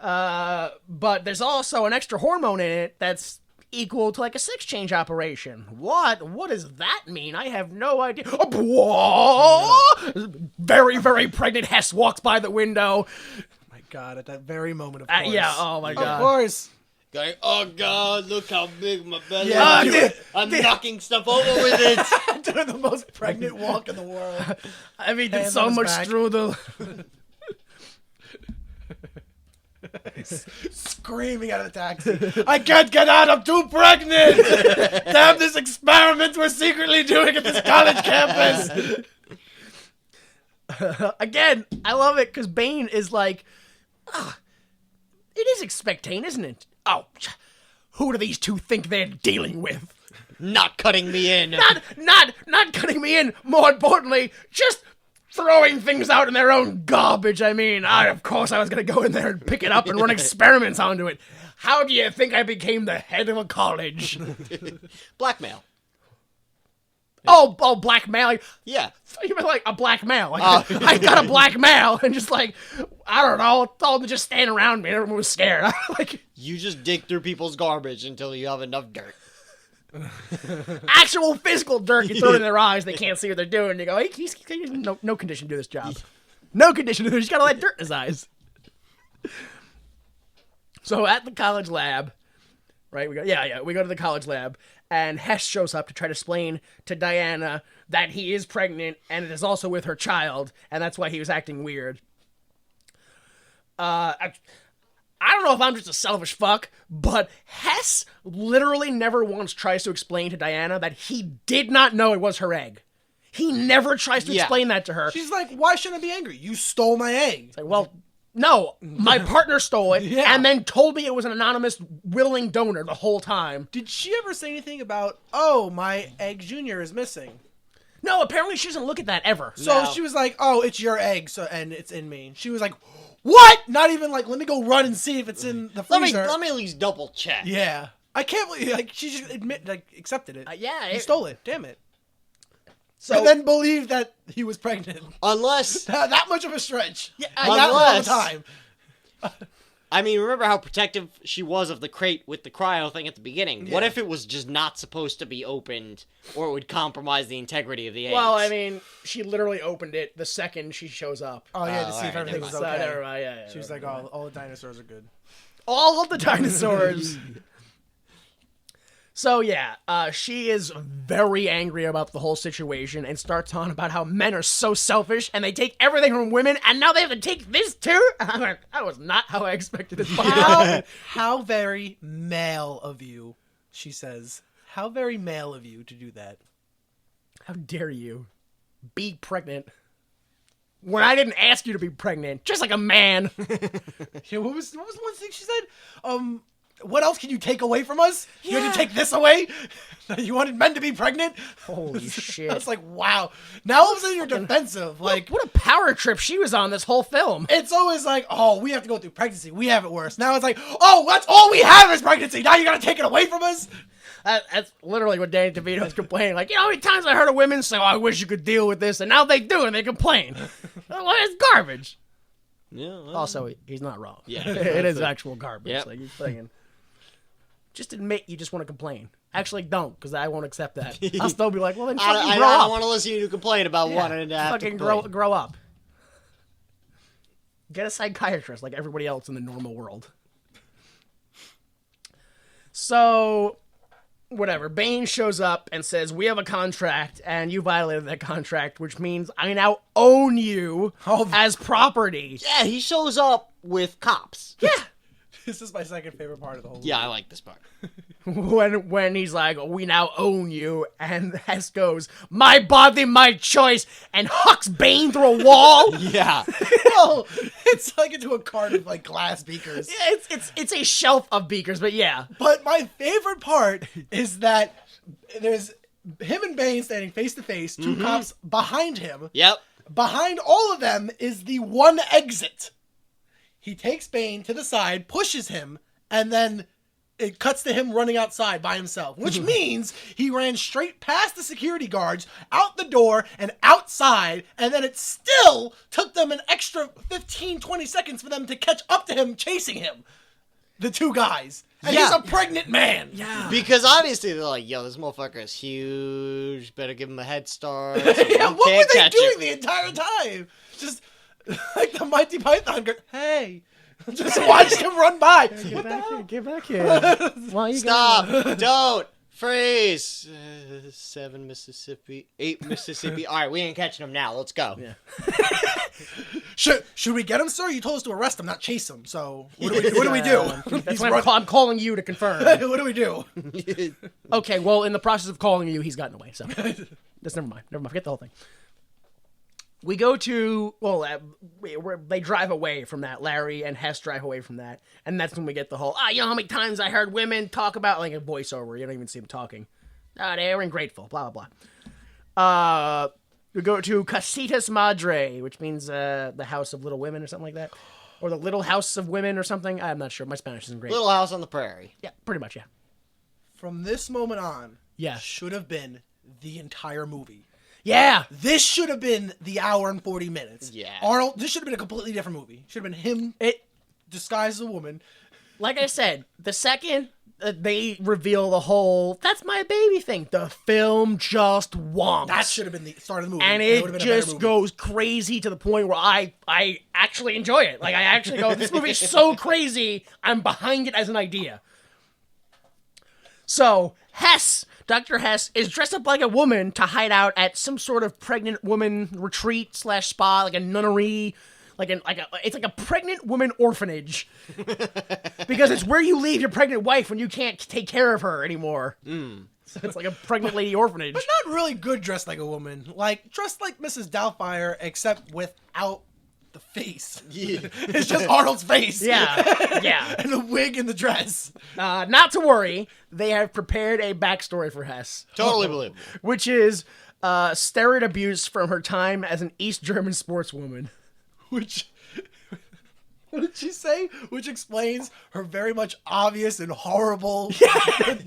But there's also an extra hormone in it that's equal to like a sex change operation. What does that mean? I have no idea. Very, very pregnant Hess walks by the window. My God, at that very moment, of course. Yeah, oh my God. Of course. Going, oh God, look how big my belly Yeah, is. I'm knocking stuff over with it. Doing the most pregnant walk in the world. I mean, there's Hands so on his much back. strudel. Screaming out of the taxi. I can't get out, I'm too pregnant! Damn this experiment we're secretly doing at this college campus! Again, I love it because Bane is like, it is expectane, isn't it? Oh, who do these two think they're dealing with? Not cutting me in. Not cutting me in. More importantly, just throwing things out in their own garbage. I mean, of course I was going to go in there and pick it up and run experiments onto it. How do you think I became the head of a college? Blackmail. Oh, blackmail. Yeah. You mean like a black male? Like, I got a black male and just like, I don't know, told them to just stand around me and everyone was scared. Like, You just dig through people's garbage until you have enough dirt. actual physical dirt, you throw it in their eyes, they can't see what they're doing. You go, hey, he's no condition to do this job. No condition to do this. You gotta let dirt in his eyes. So at the college lab, right? We go to the college lab, and Hess shows up to try to explain to Diana that he is pregnant and it is also with her child, and that's why he was acting weird. I don't know if I'm just a selfish fuck, but Hess literally never once tries to explain to Diana that he did not know it was her egg. He never tries to explain that to her. She's like, why shouldn't I be angry? You stole my egg. It's like, well, No, my partner stole it Yeah. and then told me it was an anonymous willing donor the whole time. Did she ever say anything about, oh, my egg junior is missing? No, apparently she doesn't look at that ever. So No. she was like, oh, it's your egg, so and it's in me. She was like, what? Not even like, let me go run and see if it's in the freezer. Let me at least double check. Yeah. I can't believe, like, she just accepted it. Yeah. He stole it. Damn it. So And then believed that he was pregnant. Unless, That much of a stretch. Yeah, Not all the time. I mean, remember how protective she was of the crate with the cryo thing at the beginning? What Yeah. if it was just not supposed to be opened, or it would compromise the integrity of the eggs? Well, I mean, she literally opened it the second she shows up. Oh, yeah, to Oh, see if alright, everything was So, okay. never mind, yeah, She was like, oh, all the dinosaurs are good. all of the dinosaurs. So yeah, she is very angry about the whole situation and starts on about how men are so selfish and they take everything from women and now they have to take this too. And I'm like, that was not how I expected it. How very male of you, she says. How very male of you to do that. How dare you be pregnant when I didn't ask you to be pregnant? Just like a man. Yeah, what was the one thing she said? What else can you take away from us? You had to take this away? You wanted men to be pregnant? Holy shit. I was like, wow. Now all of a sudden you're defensive. Like, What a power trip she was on this whole film. it's always like, oh, we have to go through pregnancy. We have it worse. Now it's like, oh, that's all we have is pregnancy. Now you gotta take it away from us? That's literally what Danny DeVito was complaining. Like, you know how many times I heard of women say, oh, I wish you could deal with this, and now they do, and they complain. Well, it's garbage. Yeah, well, Also, he's not wrong. Yeah. It is actual garbage. Yep. Like, he's thinking, just admit you just want to complain. Actually, don't, because I won't accept that. I'll still be like, well, then fucking I grow don't up. want to listen to you complain about Yeah, wanting to have fucking to complain. grow up. Get a psychiatrist like everybody else in the normal world. So, whatever. Bane shows up and says, we have a contract, and you violated that contract, which means I now own you as property. Yeah, he shows up with cops. Yeah. This is my second favorite part of the whole movie. Yeah, I like this part. When he's like, we now own you, and Hess goes, my body, my choice, and hucks Bane through a wall. Yeah. Well, it's like into a cart of like glass beakers. It's a shelf of beakers, but yeah. But my favorite part is that there's him and Bane standing face to face, two cops behind him. Yep. Behind all of them is the one exit. He takes Bane to the side, pushes him, and then it cuts to him running outside by himself, which means he ran straight past the security guards, out the door, and outside, and then it still took them an extra 15, 20 seconds for them to catch up to him, chasing him. The two guys. And he's Yeah. a pregnant man. Yeah. Because obviously they're like, yo, this motherfucker is huge. Better give him a head start. So Yeah, we what can't were they catch doing him. the entire time? Just like the Mighty Python go, hey. Just watched him run by. What the hell? Get back here. Why you Stop. Don't. Freeze. 7 Mississippi. 8 Mississippi. All right, we ain't catching him now. Let's go. Yeah. Should we get him, sir? You told us to arrest him, not chase him. So what do we do? That's He's why run- I'm calling you to confirm. What do we do? Okay, well, in the process of calling you, he's gotten away. So that's never mind. Forget the whole thing. We go to they drive away from that. Larry and Hess drive away from that, and that's when we get the whole you know how many times I heard women talk about like a voiceover. You don't even see them talking. They're ungrateful. Blah blah blah. We go to Casitas Madre, which means the House of Little Women or something like that, or the Little House of Women or something. I'm not sure. My Spanish isn't great. Little House on the Prairie. Yeah, pretty much. Yeah. From this moment on, Yeah. should have been the entire movie. Yeah. This should have been the hour and 40 minutes. Yeah. Arnold, this should have been a completely different movie. Should have been him disguised as a woman. Like I said, the second they reveal the whole "that's my baby" thing, the film just wonks. That should have been the start of the movie. and That would it have been a better just movie. goes crazy to the point where I actually enjoy it. Like I actually go, this movie's so crazy, I'm behind it as an idea. So Dr. Hess is dressed up like a woman to hide out at some sort of pregnant woman retreat / spa, like a nunnery, it's like a pregnant woman orphanage, because it's where you leave your pregnant wife when you can't take care of her anymore. So it's like a pregnant lady orphanage. But not really good dressed like a woman. Like, dressed like Mrs. Doubtfire, except without the face. Yeah. It's just Arnold's face. Yeah. And the wig and the dress. Not to worry, they have prepared a backstory for Hess, Totally believable. which is steroid abuse from her time as an East German sportswoman. Which, what did she say? Which explains her very much obvious and horrible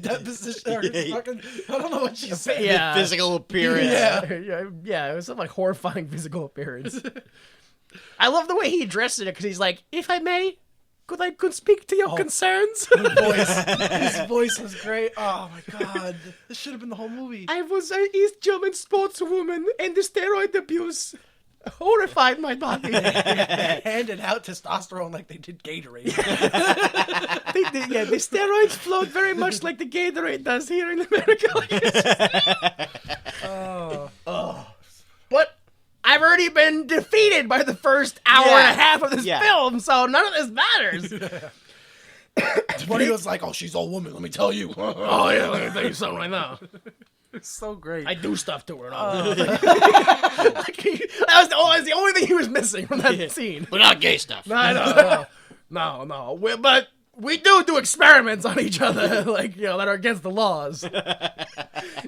deposition. Fucking, I don't know what she said. Yeah. Physical appearance. Yeah, it was some like horrifying physical appearance. I love the way he addressed it because he's like, "If I may, could I speak to your concerns?" His voice was great. Oh my god, this should have been the whole movie. I was an East German sportswoman, and the steroid abuse horrified my body. They handed out testosterone like they did Gatorade. The steroids flowed very much like the Gatorade does here in America. But I've already been defeated by the first hour and a half of this film, so none of this matters. But he was like, "Oh, she's all woman. Let me tell you." Oh yeah, let me tell you something right now. It's so great. I do stuff to her. That was the only thing he was missing from that scene. But not gay stuff. No. But we do experiments on each other, like, you know, that are against the laws.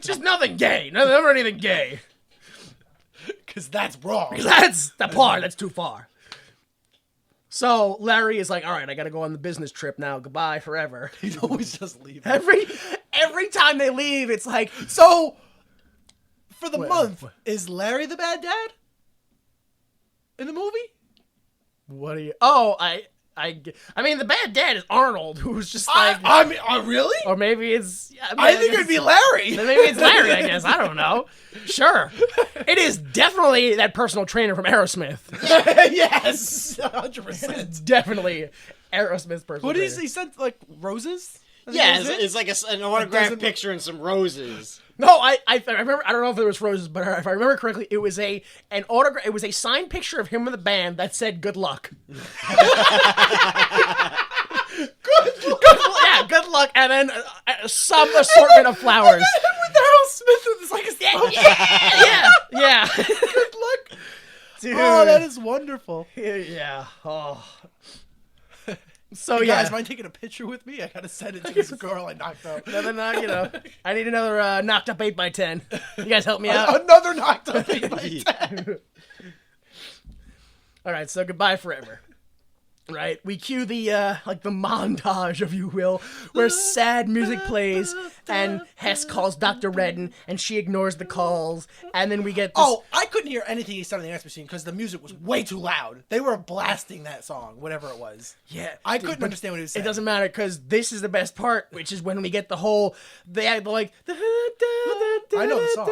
Just nothing gay. Never anything gay. Because that's wrong. That's the part. That's too far. So Larry is like, all right, I got to go on the business trip now. Goodbye forever. He's always just leaving. Every time they leave, it's like, So, for the month, is Larry the bad dad? In the movie? what do you? Oh, I mean, the bad dad is Arnold, who's just like, I mean, really? or maybe it's. I think it'd be Larry. Then maybe it's Larry, I guess. I don't know. Sure. It is definitely that personal trainer from Aerosmith. Yes, 100%. It's definitely Aerosmith's personal What trainer. is he sent like roses? Yeah, it's like an autographed doesn't- picture and some roses. No, I remember. I don't know if there was roses, but if I remember correctly, it was an autograph. It was a signed picture of him with the band that said "Good luck." Good luck, and then some assortment of flowers. With Harold Smith, it's like a Yeah. Good luck. Dude. Oh, that is wonderful. Yeah. Oh. So Hey, yeah. guys, mind taking a picture with me? I gotta send it to this girl I knocked up. You know, I need another knocked up 8x10. You guys help me out. Another knocked up 8x10. All right, so goodbye forever. Right, we cue the the montage, if you will, where sad music plays and Hess calls Dr. Redden and she ignores the calls, and then we get this. Oh, I couldn't hear anything he said on the answer machine because the music was way too loud. They were blasting that song, whatever it was. Yeah, I couldn't understand what he was saying. It doesn't matter because this is the best part, which is when we get the whole I know the song.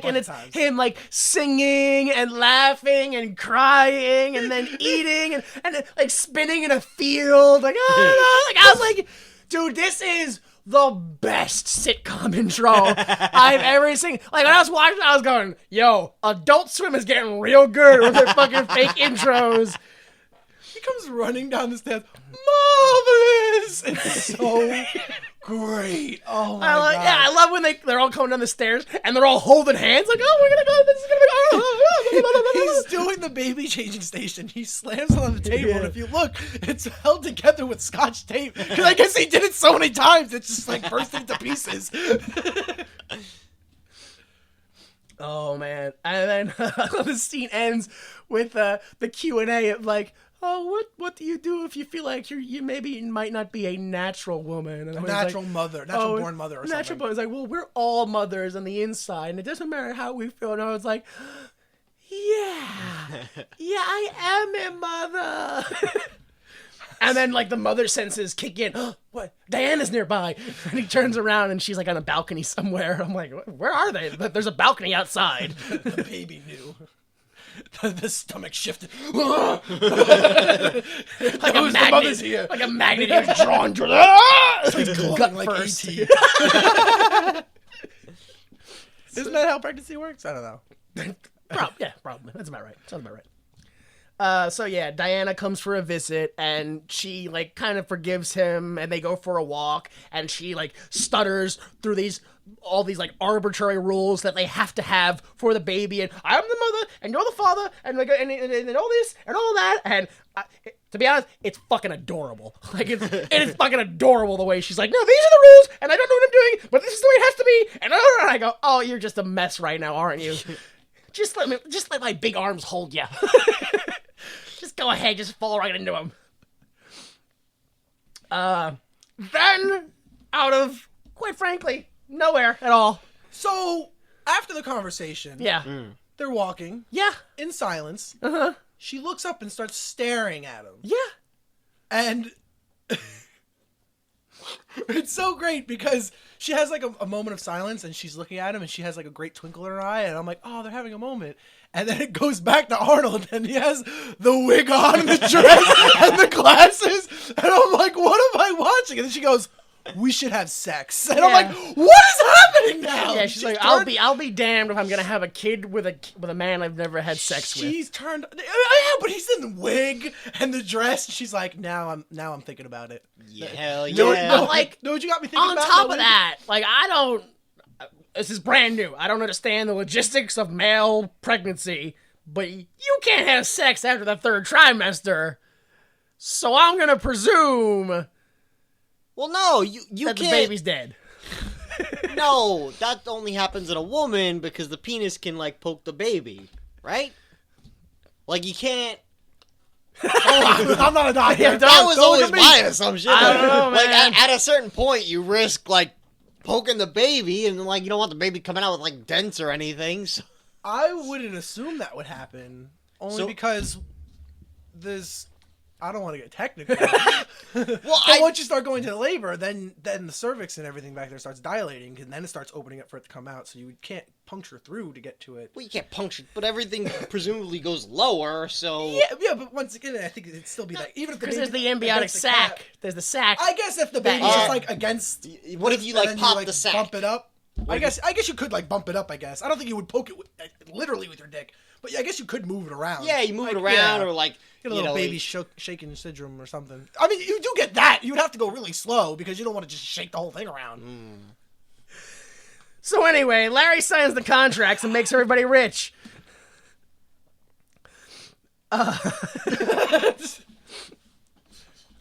and it's him like singing and laughing and crying and then eating and like spinning in a field like I was like, dude, this is the best sitcom intro I've ever seen. Like when I was watching, I was going, "Yo, Adult Swim is getting real good with their fucking fake intros." He comes running down the stairs. Marvelous! It's so great. Oh my god. Yeah, I love when they're all coming down the stairs and they're all holding hands like, "Oh, we're gonna go. This is gonna be." He's doing the baby changing station. He slams it on the table, and if you look, it's held together with Scotch tape. Because I guess he did it so many times, it's just like bursting to pieces. Oh man! And then the scene ends with the Q&A of like, "Oh, what do you do if you feel like you maybe might not be a natural woman?" And Natural mother, natural born mother, or natural something. born. It's like, well, we're all mothers on the inside, and it doesn't matter how we feel. And I was like, yeah, I am a mother. And then, like, the mother senses kick in. What? Diana's nearby. And he turns around, and she's, like, on a balcony somewhere. I'm like, where are they? There's a balcony outside. The baby knew. The stomach shifted. Like Who's the mother's here? Like a magnet he was drawn to. It's like gut like first. E.T. Isn't that how pregnancy works? I don't know. Yeah, probably. That's about right. Sounds about right. So yeah, Diana comes for a visit, and she like kind of forgives him, and they go for a walk, and she like stutters through all these like arbitrary rules that they have to have for the baby, and I'm the mother, and you're the father, and like and all this and all that, and to be honest, it's fucking adorable. Like it is fucking adorable the way she's like, no, these are the rules, and I don't know what I'm doing, but this is the way it has to be, and I go, oh, you're just a mess right now, aren't you? Just let my big arms hold you. Just go ahead, just fall right into him. Then, out of, quite frankly, nowhere at all. So, after the conversation, Yeah. they're walking Yeah. in silence. Uh-huh. She looks up and starts staring at him. Yeah. And it's so great because she has like a moment of silence and she's looking at him and she has like a great twinkle in her eye. And I'm like, oh, they're having a moment. And then it goes back to Arnold and he has the wig on and the dress and the glasses. And I'm like, what am I watching? And then she goes, we should have sex. And I'm like, what is happening now? Yeah, she's like, I'll be damned if I'm gonna have a kid with a man I've never had sex with. She's turned. Yeah, but he's in the wig and the dress. She's like, now I'm thinking about it. Yeah, hell No, yeah. no, like, know what you got me thinking On about? top No, of that, like I don't. This is brand new. I don't understand the logistics of male pregnancy, but you can't have sex after the third trimester. So I'm gonna presume Well, no, you that can't. the baby's dead. No, that only happens in a woman because the penis can like poke the baby, right? Like you can't. I'm not a doctor. That was Don't always look at me. my assumption. I don't know, Like man. at a certain point, you risk like poking the baby, and like you don't want the baby coming out with like dents or anything. So. I wouldn't assume that would happen, only because there's. I don't want to get technical. Well, But once you start going to labor, then the cervix and everything back there starts dilating, and then it starts opening up for it to come out. So you can't puncture through to get to it. Well, you can't puncture, but everything presumably goes lower. So Yeah, but once again, I think it'd still be that. Even if the Because there's baby's the embryonic against the cap- sac. There's the sac. I guess if the baby's Yeah. just like against. what if you and like then pop the sack? Bump it up. I guess you could like bump it up. I guess I don't think you would poke it literally with your dick, but yeah, I guess you could move it around. Yeah, you move it Like, around yeah. or like Get a you little know, baby shaking syndrome or something. I mean, you do get that. You would have to go really slow because you don't want to just shake the whole thing around. So anyway, Larry signs the contracts and makes everybody rich.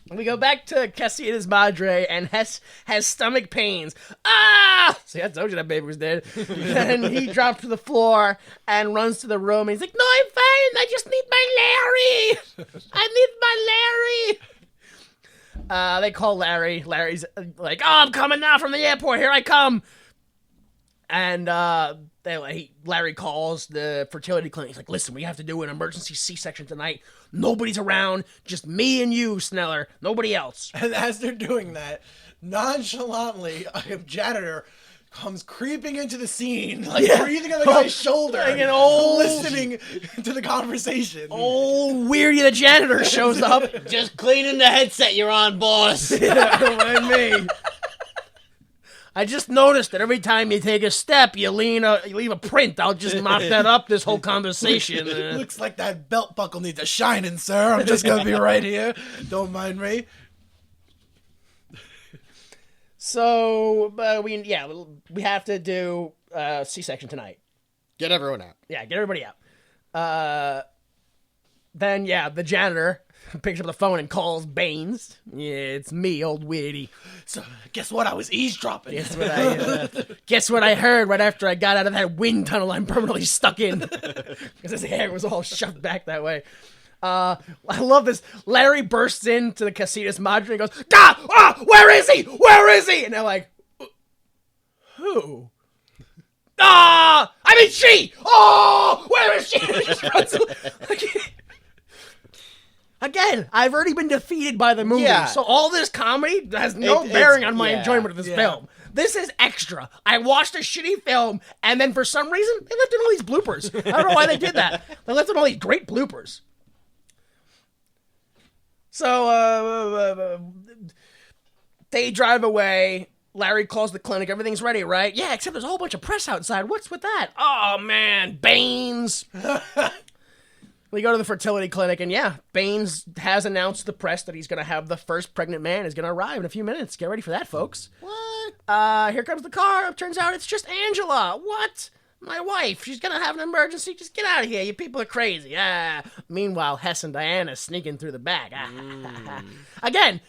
We go back to Casitas Madre, and Hess has stomach pains. Ah! See, I told you that baby was dead. And he drops to the floor and runs to the room. And he's like, no, I'm fine. I just need my Larry. I need my Larry. They call Larry. Larry's like, oh, I'm coming now from the airport. Here I come. And Larry calls the fertility clinic. He's like, listen, we have to do an emergency C-section tonight. Nobody's around. Just me and you, Sneller. Nobody else. And as they're doing that, nonchalantly, a janitor comes creeping into the scene, like breathing on the guy's shoulder, Like an old- listening to the conversation. Old Weirdy the janitor shows up. just cleaning the headset you're on, boss. Don't mind me. I just noticed that every time you take a step, you leave a print. I'll just mop that up this whole conversation. Looks like that belt buckle needs a shining, sir. I'm just gonna be right here. Don't mind me. So we have to do C-section tonight. Get everyone out. Yeah, get everybody out. Then the janitor picks up the phone and calls Baines. Yeah, it's me, old Weirdy. So guess what? I was eavesdropping. Guess what I heard right after I got out of that wind tunnel I'm permanently stuck in. Because his hair was all shoved back that way. I love this. Larry bursts into the Casitas Madre and goes, where is he? Where is he? And they're like, who? I mean she! Oh, where is she? Again, I've already been defeated by the movie, Yeah. so all this comedy has no It's- bearing on my yeah. enjoyment of this film. This is extra. I watched a shitty film, and then for some reason, they left in all these bloopers. I don't know why they did that. They left in all these great bloopers. So, they drive away. Larry calls the clinic. Everything's ready, right? Yeah, except there's a whole bunch of press outside. What's with that? Oh, man. Baines. We go to the fertility clinic, and yeah, Baines has announced to the press that he's going to have the first pregnant man is going to arrive in a few minutes. Get ready for that, folks. What? Here comes the car. Turns out it's just Angela. What? My wife. She's going to have an emergency. Just get out of here. You people are crazy. Meanwhile, Hess and Diana sneaking through the back. Again,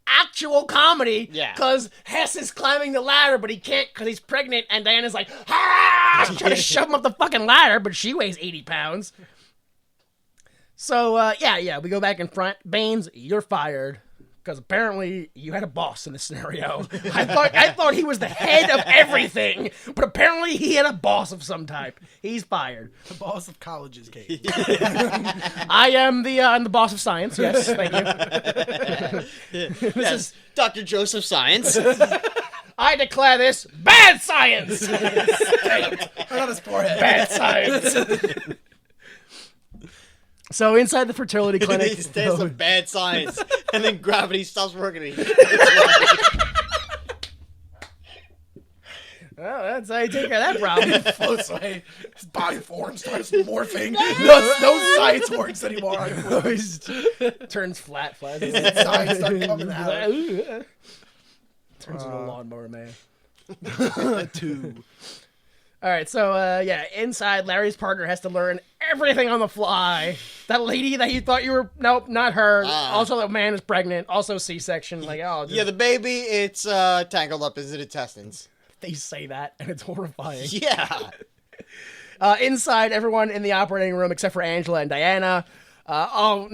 actual comedy. Yeah. Because Hess is climbing the ladder, but he can't because he's pregnant, and Diana's like, She's trying to shove him up the fucking ladder, but she weighs 80 pounds. So, we go back in front. Baines, you're fired. Because apparently you had a boss in this scenario. I thought he was the head of everything, but apparently he had a boss of some type. He's fired. The boss of colleges, Kate. I am I'm the boss of science. Yes, thank you. This is Dr. Joseph Science. I declare this bad science. Right on his forehead. Bad science. So inside the fertility clinic, He stands some bad science, and then gravity stops working. well, that's how you take care of that problem. Floats away. His body forms, starts morphing. No science works anymore. Turns flat. Science start coming out. Turns into a lawnmower man. 2. All right, so, inside, Larry's partner has to learn everything on the fly. That lady that you thought you were... Nope, not her. Also, the man is pregnant. Also, C-section. Like, Yeah, the baby, it's tangled up in his intestines. They say that, and it's horrifying. Yeah. Inside, everyone in the operating room, except for Angela and Diana. Now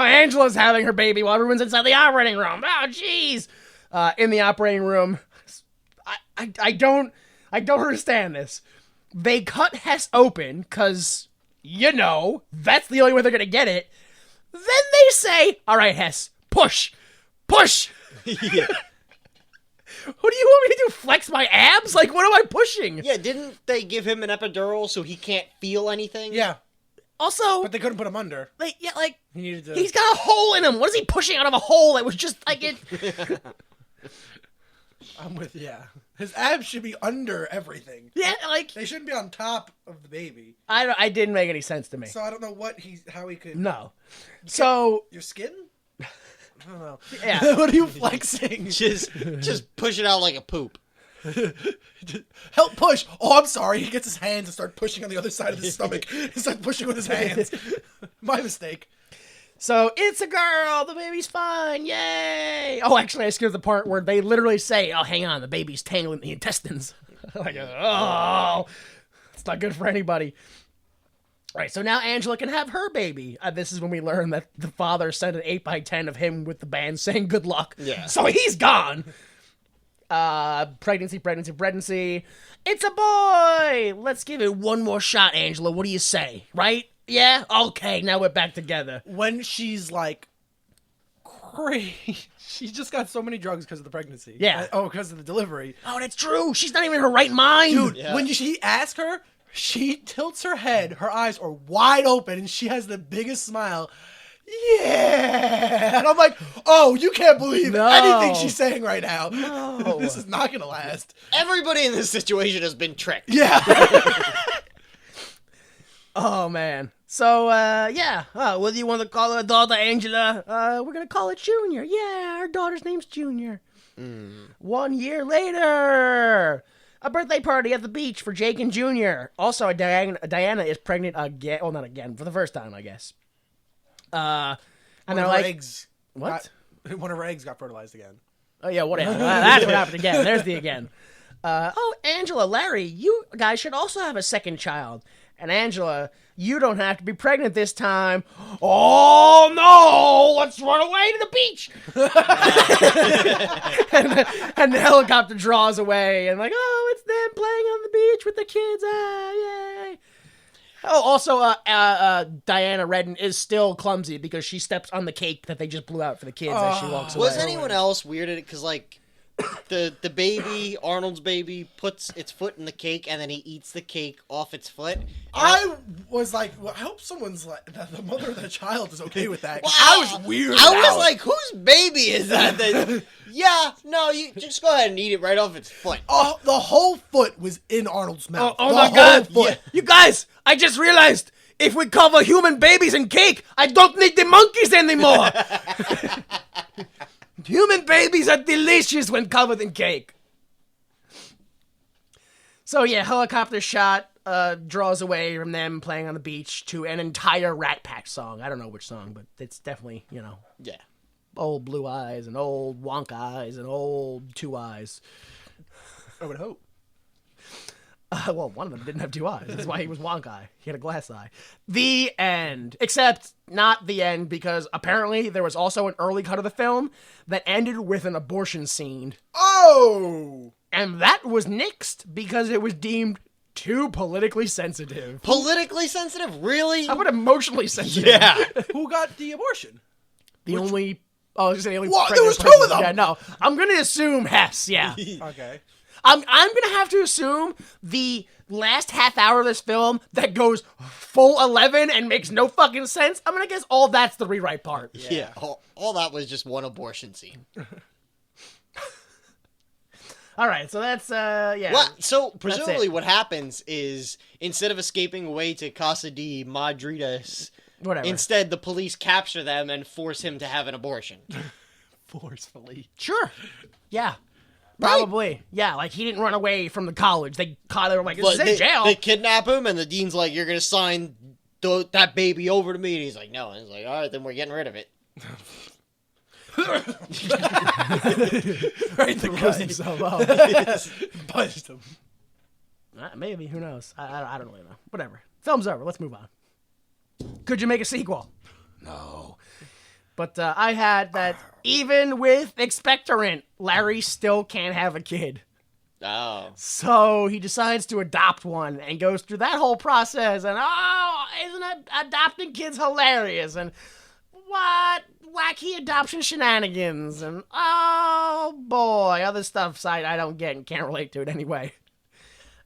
Angela's having her baby while everyone's inside the operating room. Oh, jeez. In the operating room, I don't understand this. They cut Hess open because, that's the only way they're going to get it. Then they say, all right, Hess, push. Yeah. What do you want me to do, flex my abs? Like, what am I pushing? Yeah, didn't they give him an epidural so he can't feel anything? Yeah, Also, but they couldn't put him under. He needed to... he's got a hole in him. What is he pushing out of a hole that was just, like, it... I'm with his abs should be under everything. Yeah, like... They shouldn't be on top of the baby. I didn't make any sense to me. So I don't know how he could... No. So... Your skin? I don't know. Yeah. What are you flexing? Just push it out like a poop. Help push! Oh, I'm sorry. He gets his hands and start pushing on the other side of his stomach. He starts pushing with his hands. My mistake. So, it's a girl! The baby's fine! Yay! Oh, actually, I skipped the part where they literally say, oh, hang on, the baby's tangled in the intestines. Like, oh, it's not good for anybody. All right, so now Angela can have her baby. This is when we learn that the father sent an 8x10 of him with the band saying good luck. Yeah. So he's gone. Pregnancy. It's a boy! Let's give it one more shot, Angela. What do you say? Right? Yeah? Okay, now we're back together. When she's like crazy. She just got so many drugs because of the pregnancy. Yeah. Because of the delivery. Oh, that's true. She's not even in her right mind. Dude, Yeah. when she asks her, she tilts her head. Her eyes are wide open, and she has the biggest smile. Yeah. And I'm like, oh, you can't believe anything she's saying right now. No. This is not going to last. Everybody in this situation has been tricked. Yeah. Oh, man. So, whether you want to call her daughter Angela, we're going to call it Junior. Yeah, our daughter's name's Junior. 1 year later, a birthday party at the beach for Jake and Junior. Also, Diana is pregnant again. Well, not again, for the first time, I guess. And they're like, eggs. what? One of her eggs got fertilized again. Oh, yeah, whatever. That's what happened again. There's the again. Angela, Larry, you guys should also have a second child. And Angela, you don't have to be pregnant this time. Oh, no! Let's run away to the beach! and the helicopter draws away. And like, oh, it's them playing on the beach with the kids. Yay! Oh, also, Diana Redden is still clumsy because she steps on the cake that they just blew out for the kids as she walks away. Was anyone else weirded? Because, like, the baby, Arnold's baby, puts its foot in the cake and then he eats the cake off its foot. I was like, well, I hope someone's like, that the mother of the child is okay with that. Wow. I was weird. I was like, whose baby is that? Yeah, no, you just go ahead and eat it right off its foot. Oh, the whole foot was in Arnold's mouth. Oh The my whole God. foot. You guys, I just realized if we cover human babies in cake, I don't need the monkeys anymore. Human babies are delicious when covered in cake. So yeah, helicopter shot draws away from them playing on the beach to an entire Rat Pack song. I don't know which song, but it's definitely, Yeah. old Blue Eyes and old Wonk Eyes and old Two Eyes. I would hope. Well, one of them didn't have two eyes. That's why he was Wonk Eye. He had a glass eye. The end. Except not the end, because apparently there was also an early cut of the film that ended with an abortion scene. Oh! And that was nixed because it was deemed too politically sensitive. Politically sensitive? Really? How about emotionally sensitive? Yeah. Who got the abortion? The only... Oh, I was gonna say the only... What? pregnant There was two person. of them! Yeah, no. I'm going to assume Hess, yeah. Okay. I'm gonna have to assume the last half hour of this film that goes full 11 and makes no fucking sense. I'm gonna guess all that's the rewrite part. Yeah. All that was just one abortion scene. All right, so that's yeah. Well, so presumably it. what happens is instead of escaping away to Casa de Madrides, Whatever. instead the police capture them and force him to have an abortion. Forcefully. Sure. Yeah. Probably. Yeah, like he didn't run away from the college. They were like, this is in jail. They kidnap him, and the dean's like, "You're gonna sign that baby over to me." And he's like, "No." And he's like, "All right, then we're getting rid of it." Right, the guy himself up. Punched him. Maybe, who knows? I don't really know. Whatever. Film's over. Let's move on. Could you make a sequel? No. But I had that even with expectorant, Larry still can't have a kid. Oh. So he decides to adopt one and goes through that whole process. And isn't adopting kids hilarious? And what wacky adoption shenanigans? And oh boy, other stuff I don't get and can't relate to it anyway.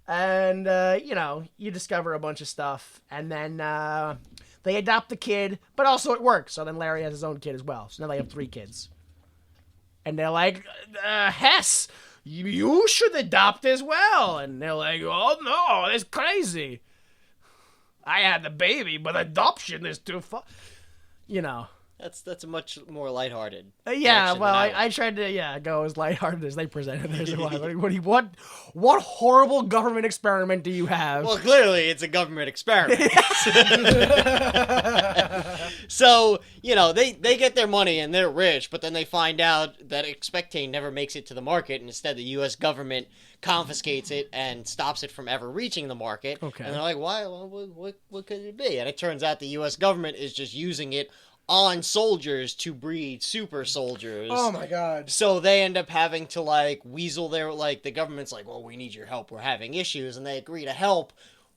And you discover a bunch of stuff, and then they adopt the kid, but also it works. So then Larry has his own kid as well. So now they have 3 kids. And they're like, Hess, you should adopt as well. And they're like, oh no, that's crazy. I had the baby, but adoption is too far. That's a much more lighthearted. Yeah, direction well, than I tried to go as lighthearted as they presented it. What horrible government experiment do you have? Well, clearly it's a government experiment. So, they get their money and they're rich, but then they find out that Expectane never makes it to the market, and instead the U.S. government confiscates it and stops it from ever reaching the market. Okay. And they're like, why? Well, what could it be? And it turns out the U.S. government is just using it on soldiers to breed super soldiers. Oh my god. So they end up having to weasel the government's like, well, we need your help, we're having issues, and they agree to help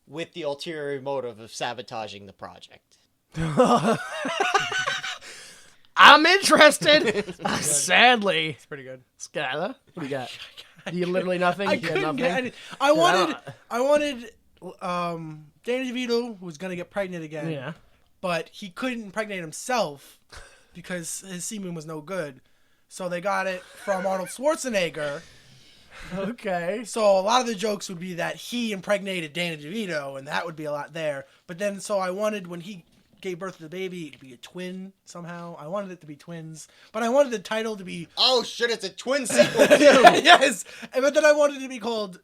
with the ulterior motive of sabotaging the project. I'm interested. Sadly. It's pretty good. Skylar, what do you got? You literally nothing? I You got couldn't nothing? get any. I wanted Danny DeVito was gonna get pregnant again. Yeah. But he couldn't impregnate himself because his semen was no good. So they got it from Arnold Schwarzenegger. Okay. So a lot of the jokes would be that he impregnated Danny DeVito, and that would be a lot there. But then, so I wanted, when he gave birth to the baby, to be a twin somehow. I wanted it to be twins. But I wanted the title to be... Oh, shit, it's a twin sequel, too! Yes! But then I wanted it to be called,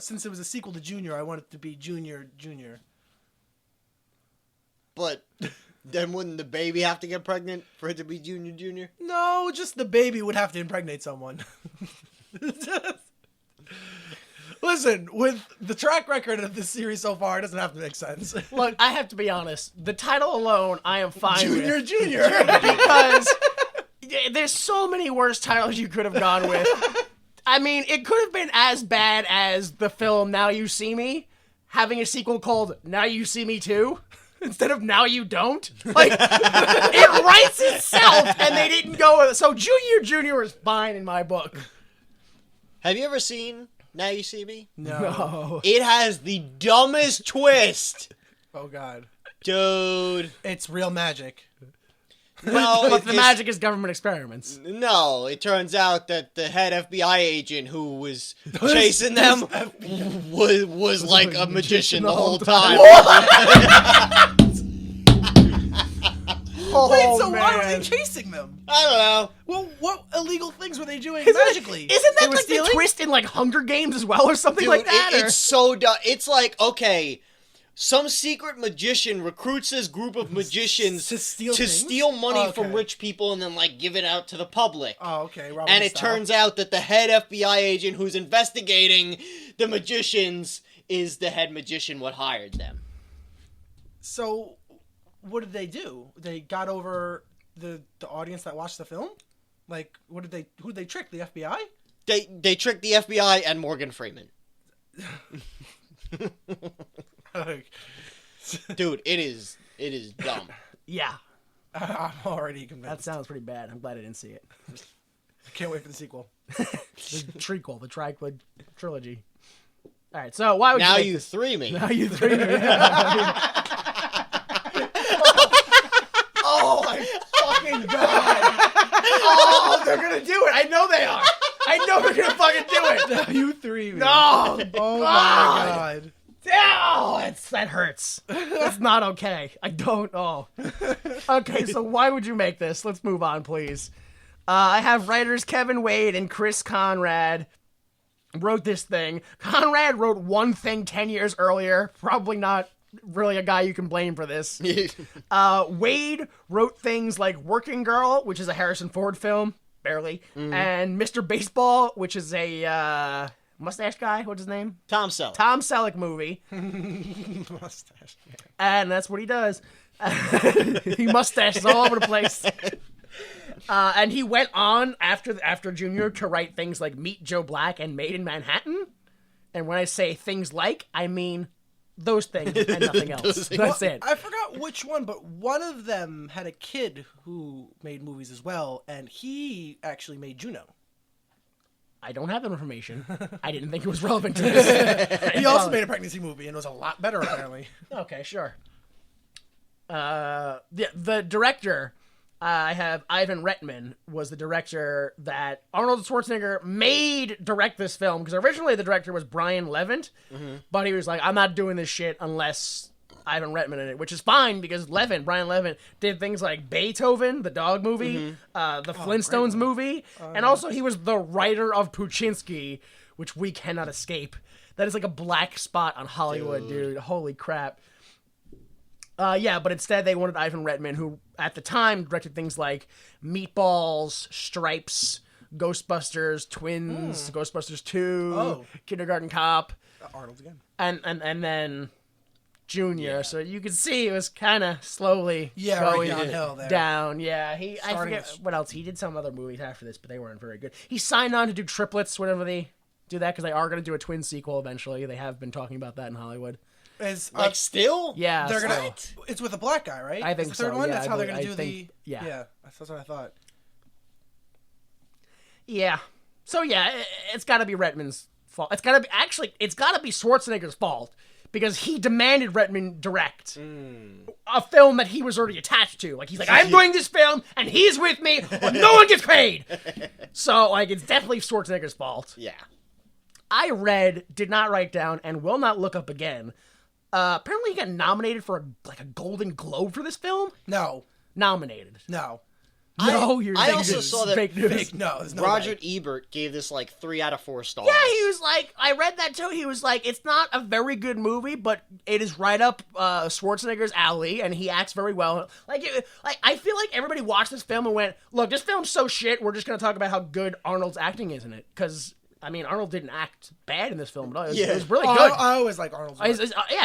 since it was a sequel to Junior, I wanted it to be Junior. But then wouldn't the baby have to get pregnant for it to be Junior? No, just the baby would have to impregnate someone. Listen, with the track record of this series so far, it doesn't have to make sense. Look, I have to be honest. The title alone, I am fine with. Junior. Because there's so many worse titles you could have gone with. I mean, it could have been as bad as the film Now You See Me, having a sequel called Now You See Me Too. Instead of Now You Don't. Like, it writes itself, and they didn't go with it. So Junior is fine in my book. Have you ever seen Now You See Me? No. It has the dumbest twist. Oh, God. Dude. It's real magic. No, But the magic is government experiments. No, it turns out that the head FBI agent who was chasing them was like a magician the whole time. Oh, Wait, so man. why were they chasing them? I don't know. Well, what illegal things were they doing Isn't magically? that They were like the twist in like Hunger Games as well, or something Dude, like that? it's so dumb. It's like, okay, some secret magician recruits this group of magicians To steal things? money Oh, from okay. rich people and then like give it out to the public. Oh, okay. Robin And it style. turns out that the head FBI agent who's investigating the magicians is the head magician what hired them. So, what did they do? They got over the audience that watched the film? Like, who did they trick? The FBI? They tricked the FBI and Morgan Freeman. Dude, it is dumb. Yeah, I'm already that convinced. sounds pretty bad. I'm glad I didn't see it. I can't wait for the sequel. The trequel, the triclid trilogy. All right, so why would Now you? you three me. Now you three. Oh my fucking god! Oh, they're gonna do it. I know they are. I know they're gonna fucking do it. You three, man. No. Oh my God. god. Oh, that hurts. That's not okay. I don't. Oh. Okay, so why would you make this? Let's move on, please. I have writers Kevin Wade and Chris Conrad wrote this thing. Conrad wrote one thing 10 years earlier. Probably not really a guy you can blame for this. Wade wrote things like Working Girl, which is a Harrison Ford film, barely, and Mr. Baseball, which is a mustache guy. What's his name? Tom Selleck. Tom Selleck movie. Mustache. And that's what he does. He mustaches all over the place. And he went on after Junior to write things like Meet Joe Black and Made in Manhattan. And when I say things like, I mean those things and nothing else. That's it. I forgot which one, but one of them had a kid who made movies as well, and he actually made Juno. I don't have that information. I didn't think it was relevant to this. He also made a pregnancy movie, and it was a lot better, apparently. Okay, sure. The director, I have Ivan Reitman, was the director that Arnold Schwarzenegger made direct this film, because originally the director was Brian Levant, but he was like, I'm not doing this shit unless Ivan Reitman in it, which is fine, because Brian Levant, did things like Beethoven, the dog movie, the Flintstones movie, and also he was the writer of Puchinski, which we cannot escape. That is like a black spot on Hollywood, dude. Holy crap. But instead they wanted Ivan Reitman, who at the time directed things like Meatballs, Stripes, Ghostbusters, Twins, Ghostbusters 2, Kindergarten Cop, Arnold again. and then Junior. So you can see it was kind of slowly going downhill there. down. Yeah, I Starting forget with- what else. He did some other movies after this, but they weren't very good. He signed on to do Triplets whenever they do that, because they are going to do a twin sequel eventually. They have been talking about that in Hollywood. Is Like still? Yeah, they're gonna. so- It's with a black guy, right? I think It's the third so, one. yeah, That's I how they're believe- gonna do I think- yeah. Yeah, that's what I thought. Yeah. So yeah, it's got to be Reitman's fault. It's got to be Schwarzenegger's fault, because he demanded Reitman direct a film that he was already attached to. Like, he's like, I'm doing this film and he's with me, or no one gets paid. So like, it's definitely Schwarzenegger's fault. Yeah. I read, did not write down, and will not look up again. Apparently he got nominated for a Golden Globe for this film. No, Nominated. no, No, you're I saying also this is saw that fake news. fake. No, there's no Roger way. Ebert gave this like 3 out of 4 stars. Yeah, he was like, I read that too. He was like, it's not a very good movie, but it is right up Schwarzenegger's alley, and he acts very well. Like I feel like everybody watched this film and went, look, this film's so shit, we're just going to talk about how good Arnold's acting is in it. Because, I mean, Arnold didn't act bad in this film at all. It was really good. I always like Arnold's work.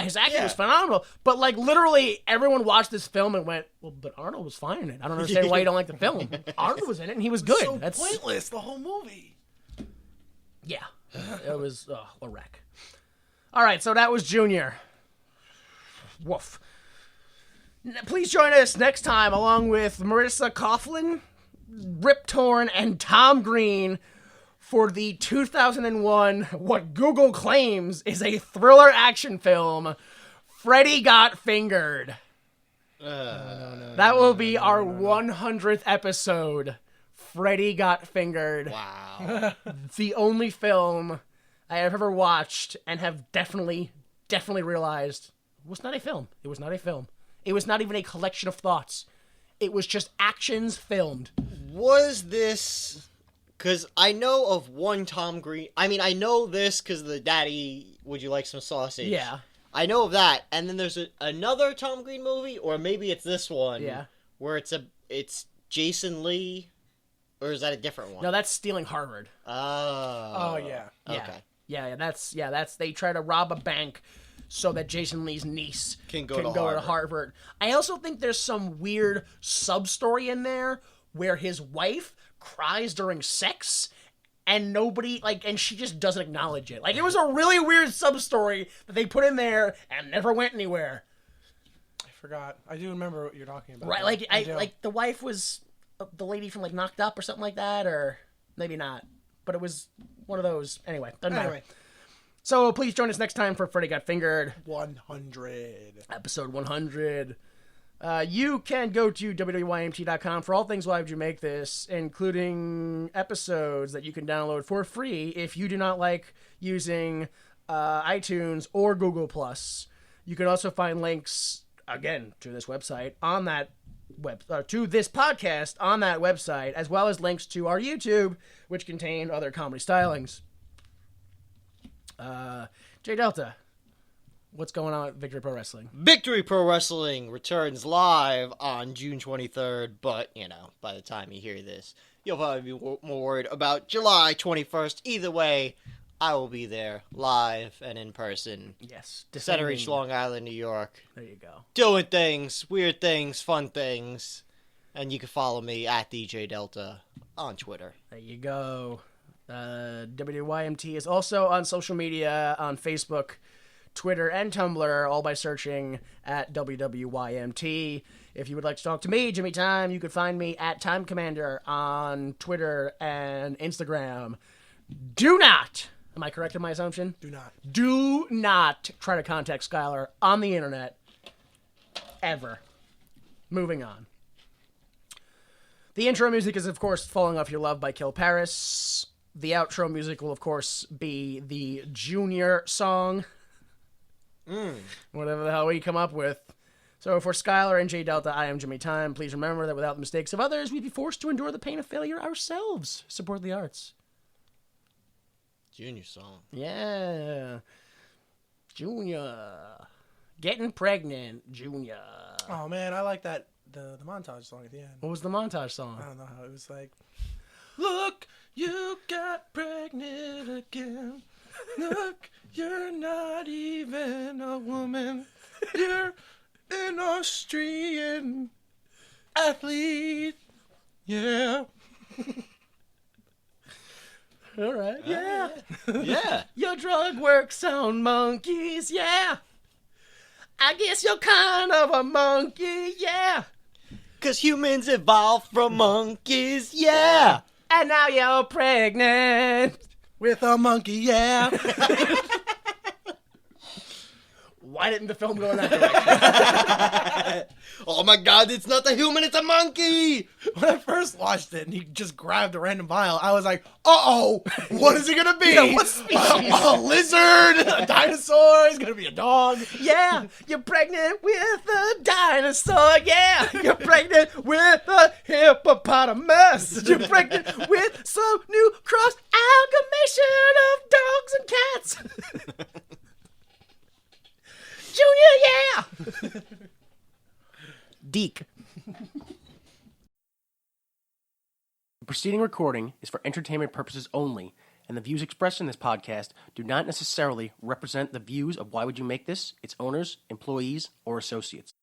His acting was phenomenal. But, like, literally, everyone watched this film and went, well, but Arnold was fine in it. I don't understand why you don't like the film. Arnold was in it, and he was good. So pointless, the whole movie. Yeah. It was a wreck. All right, so that was Junior. Woof. Please join us next time, along with Marissa Coughlan, Rip Torn, and Tom Green, for the 2001, what Google claims is a thriller action film, Freddy Got Fingered. That will be our 100th episode. Freddy Got Fingered. Wow. The only film I have ever watched and have definitely realized was not a film. It was not a film. It was not even a collection of thoughts. It was just actions filmed. Was this... Because I know of one Tom Green... I mean, I know this because the Daddy, would you like some sausage? Yeah. I know of that. And then there's another Tom Green movie, or maybe it's this one. Yeah. Where it's Jason Lee, or is that a different one? No, that's Stealing Harvard. Oh. yeah. Okay. Yeah, that's they try to rob a bank so that Jason Lee's niece Can go to Harvard. I also think there's some weird sub-story in there where his wife cries during sex and nobody, and she just doesn't acknowledge it. Like, it was a really weird sub-story that they put in there and never went anywhere. I forgot. I do remember what you're talking about. Right, like the wife was the lady from, Knocked Up or something like that, or maybe not. But it was one of those. Anyway, doesn't matter. So please join us next time for Freddy Got Fingered. 100. Episode 100. You can go to www.ymt.com for all things Why Would You Make This, including episodes that you can download for free if you do not like using iTunes or Google+. You can also find links, again, to this website on that to this podcast on that website, as well as links to our YouTube, which contain other comedy stylings. J Delta, what's going on at Victory Pro Wrestling? Victory Pro Wrestling returns live on June 23rd, but, by the time you hear this, you'll probably be more worried about July 21st. Either way, I will be there, live and in person. Yes. Center East, Long Island, New York. There you go. Doing things, weird things, fun things. And you can follow me at DJ Delta on Twitter. There you go. WYMT is also on social media, on Facebook, Twitter, and Tumblr, all by searching at WWYMT. If you would like to talk to me, Jimmy Time, you could find me at Time Commander on Twitter and Instagram. Do not, am I correct in my assumption? Do not try to contact Skylar on the internet. Ever. Moving on. The intro music is, of course, Falling Off Your Love by Kill Paris. The outro music will, of course, be the Junior song. Whatever the hell we come up with. So for Skylar and J Delta, I am Jimmy Time. Please remember that without the mistakes of others, we'd be forced to endure the pain of failure ourselves. Support the arts. Junior song. Yeah. Junior. Getting pregnant. Junior. Oh, man, I like that. The montage song at the end. What was the montage song? I don't know how it was like, look, you got pregnant again. Look, you're not even a woman. You're an Austrian athlete. Yeah. All right. Yeah. Yeah. Your drug works on monkeys. Yeah. I guess you're kind of a monkey. Yeah. 'Cause humans evolved from monkeys, yeah! And now you're pregnant. With a monkey, yeah. Why didn't the film go in that direction? Oh my god, it's not a human, it's a monkey! When I first watched it and he just grabbed a random vial, I was like, uh-oh, what is it gonna be? Yeah, what species? A lizard? A dinosaur? It's gonna be a dog? Yeah, you're pregnant with a dinosaur. Yeah, you're pregnant with a hippopotamus. You're pregnant with some new cross amalgamation of dogs and cats. Junior, yeah. Deke. The preceding recording is for entertainment purposes only, and the views expressed in this podcast do not necessarily represent the views of Why Would You Make This, its owners, employees, or associates.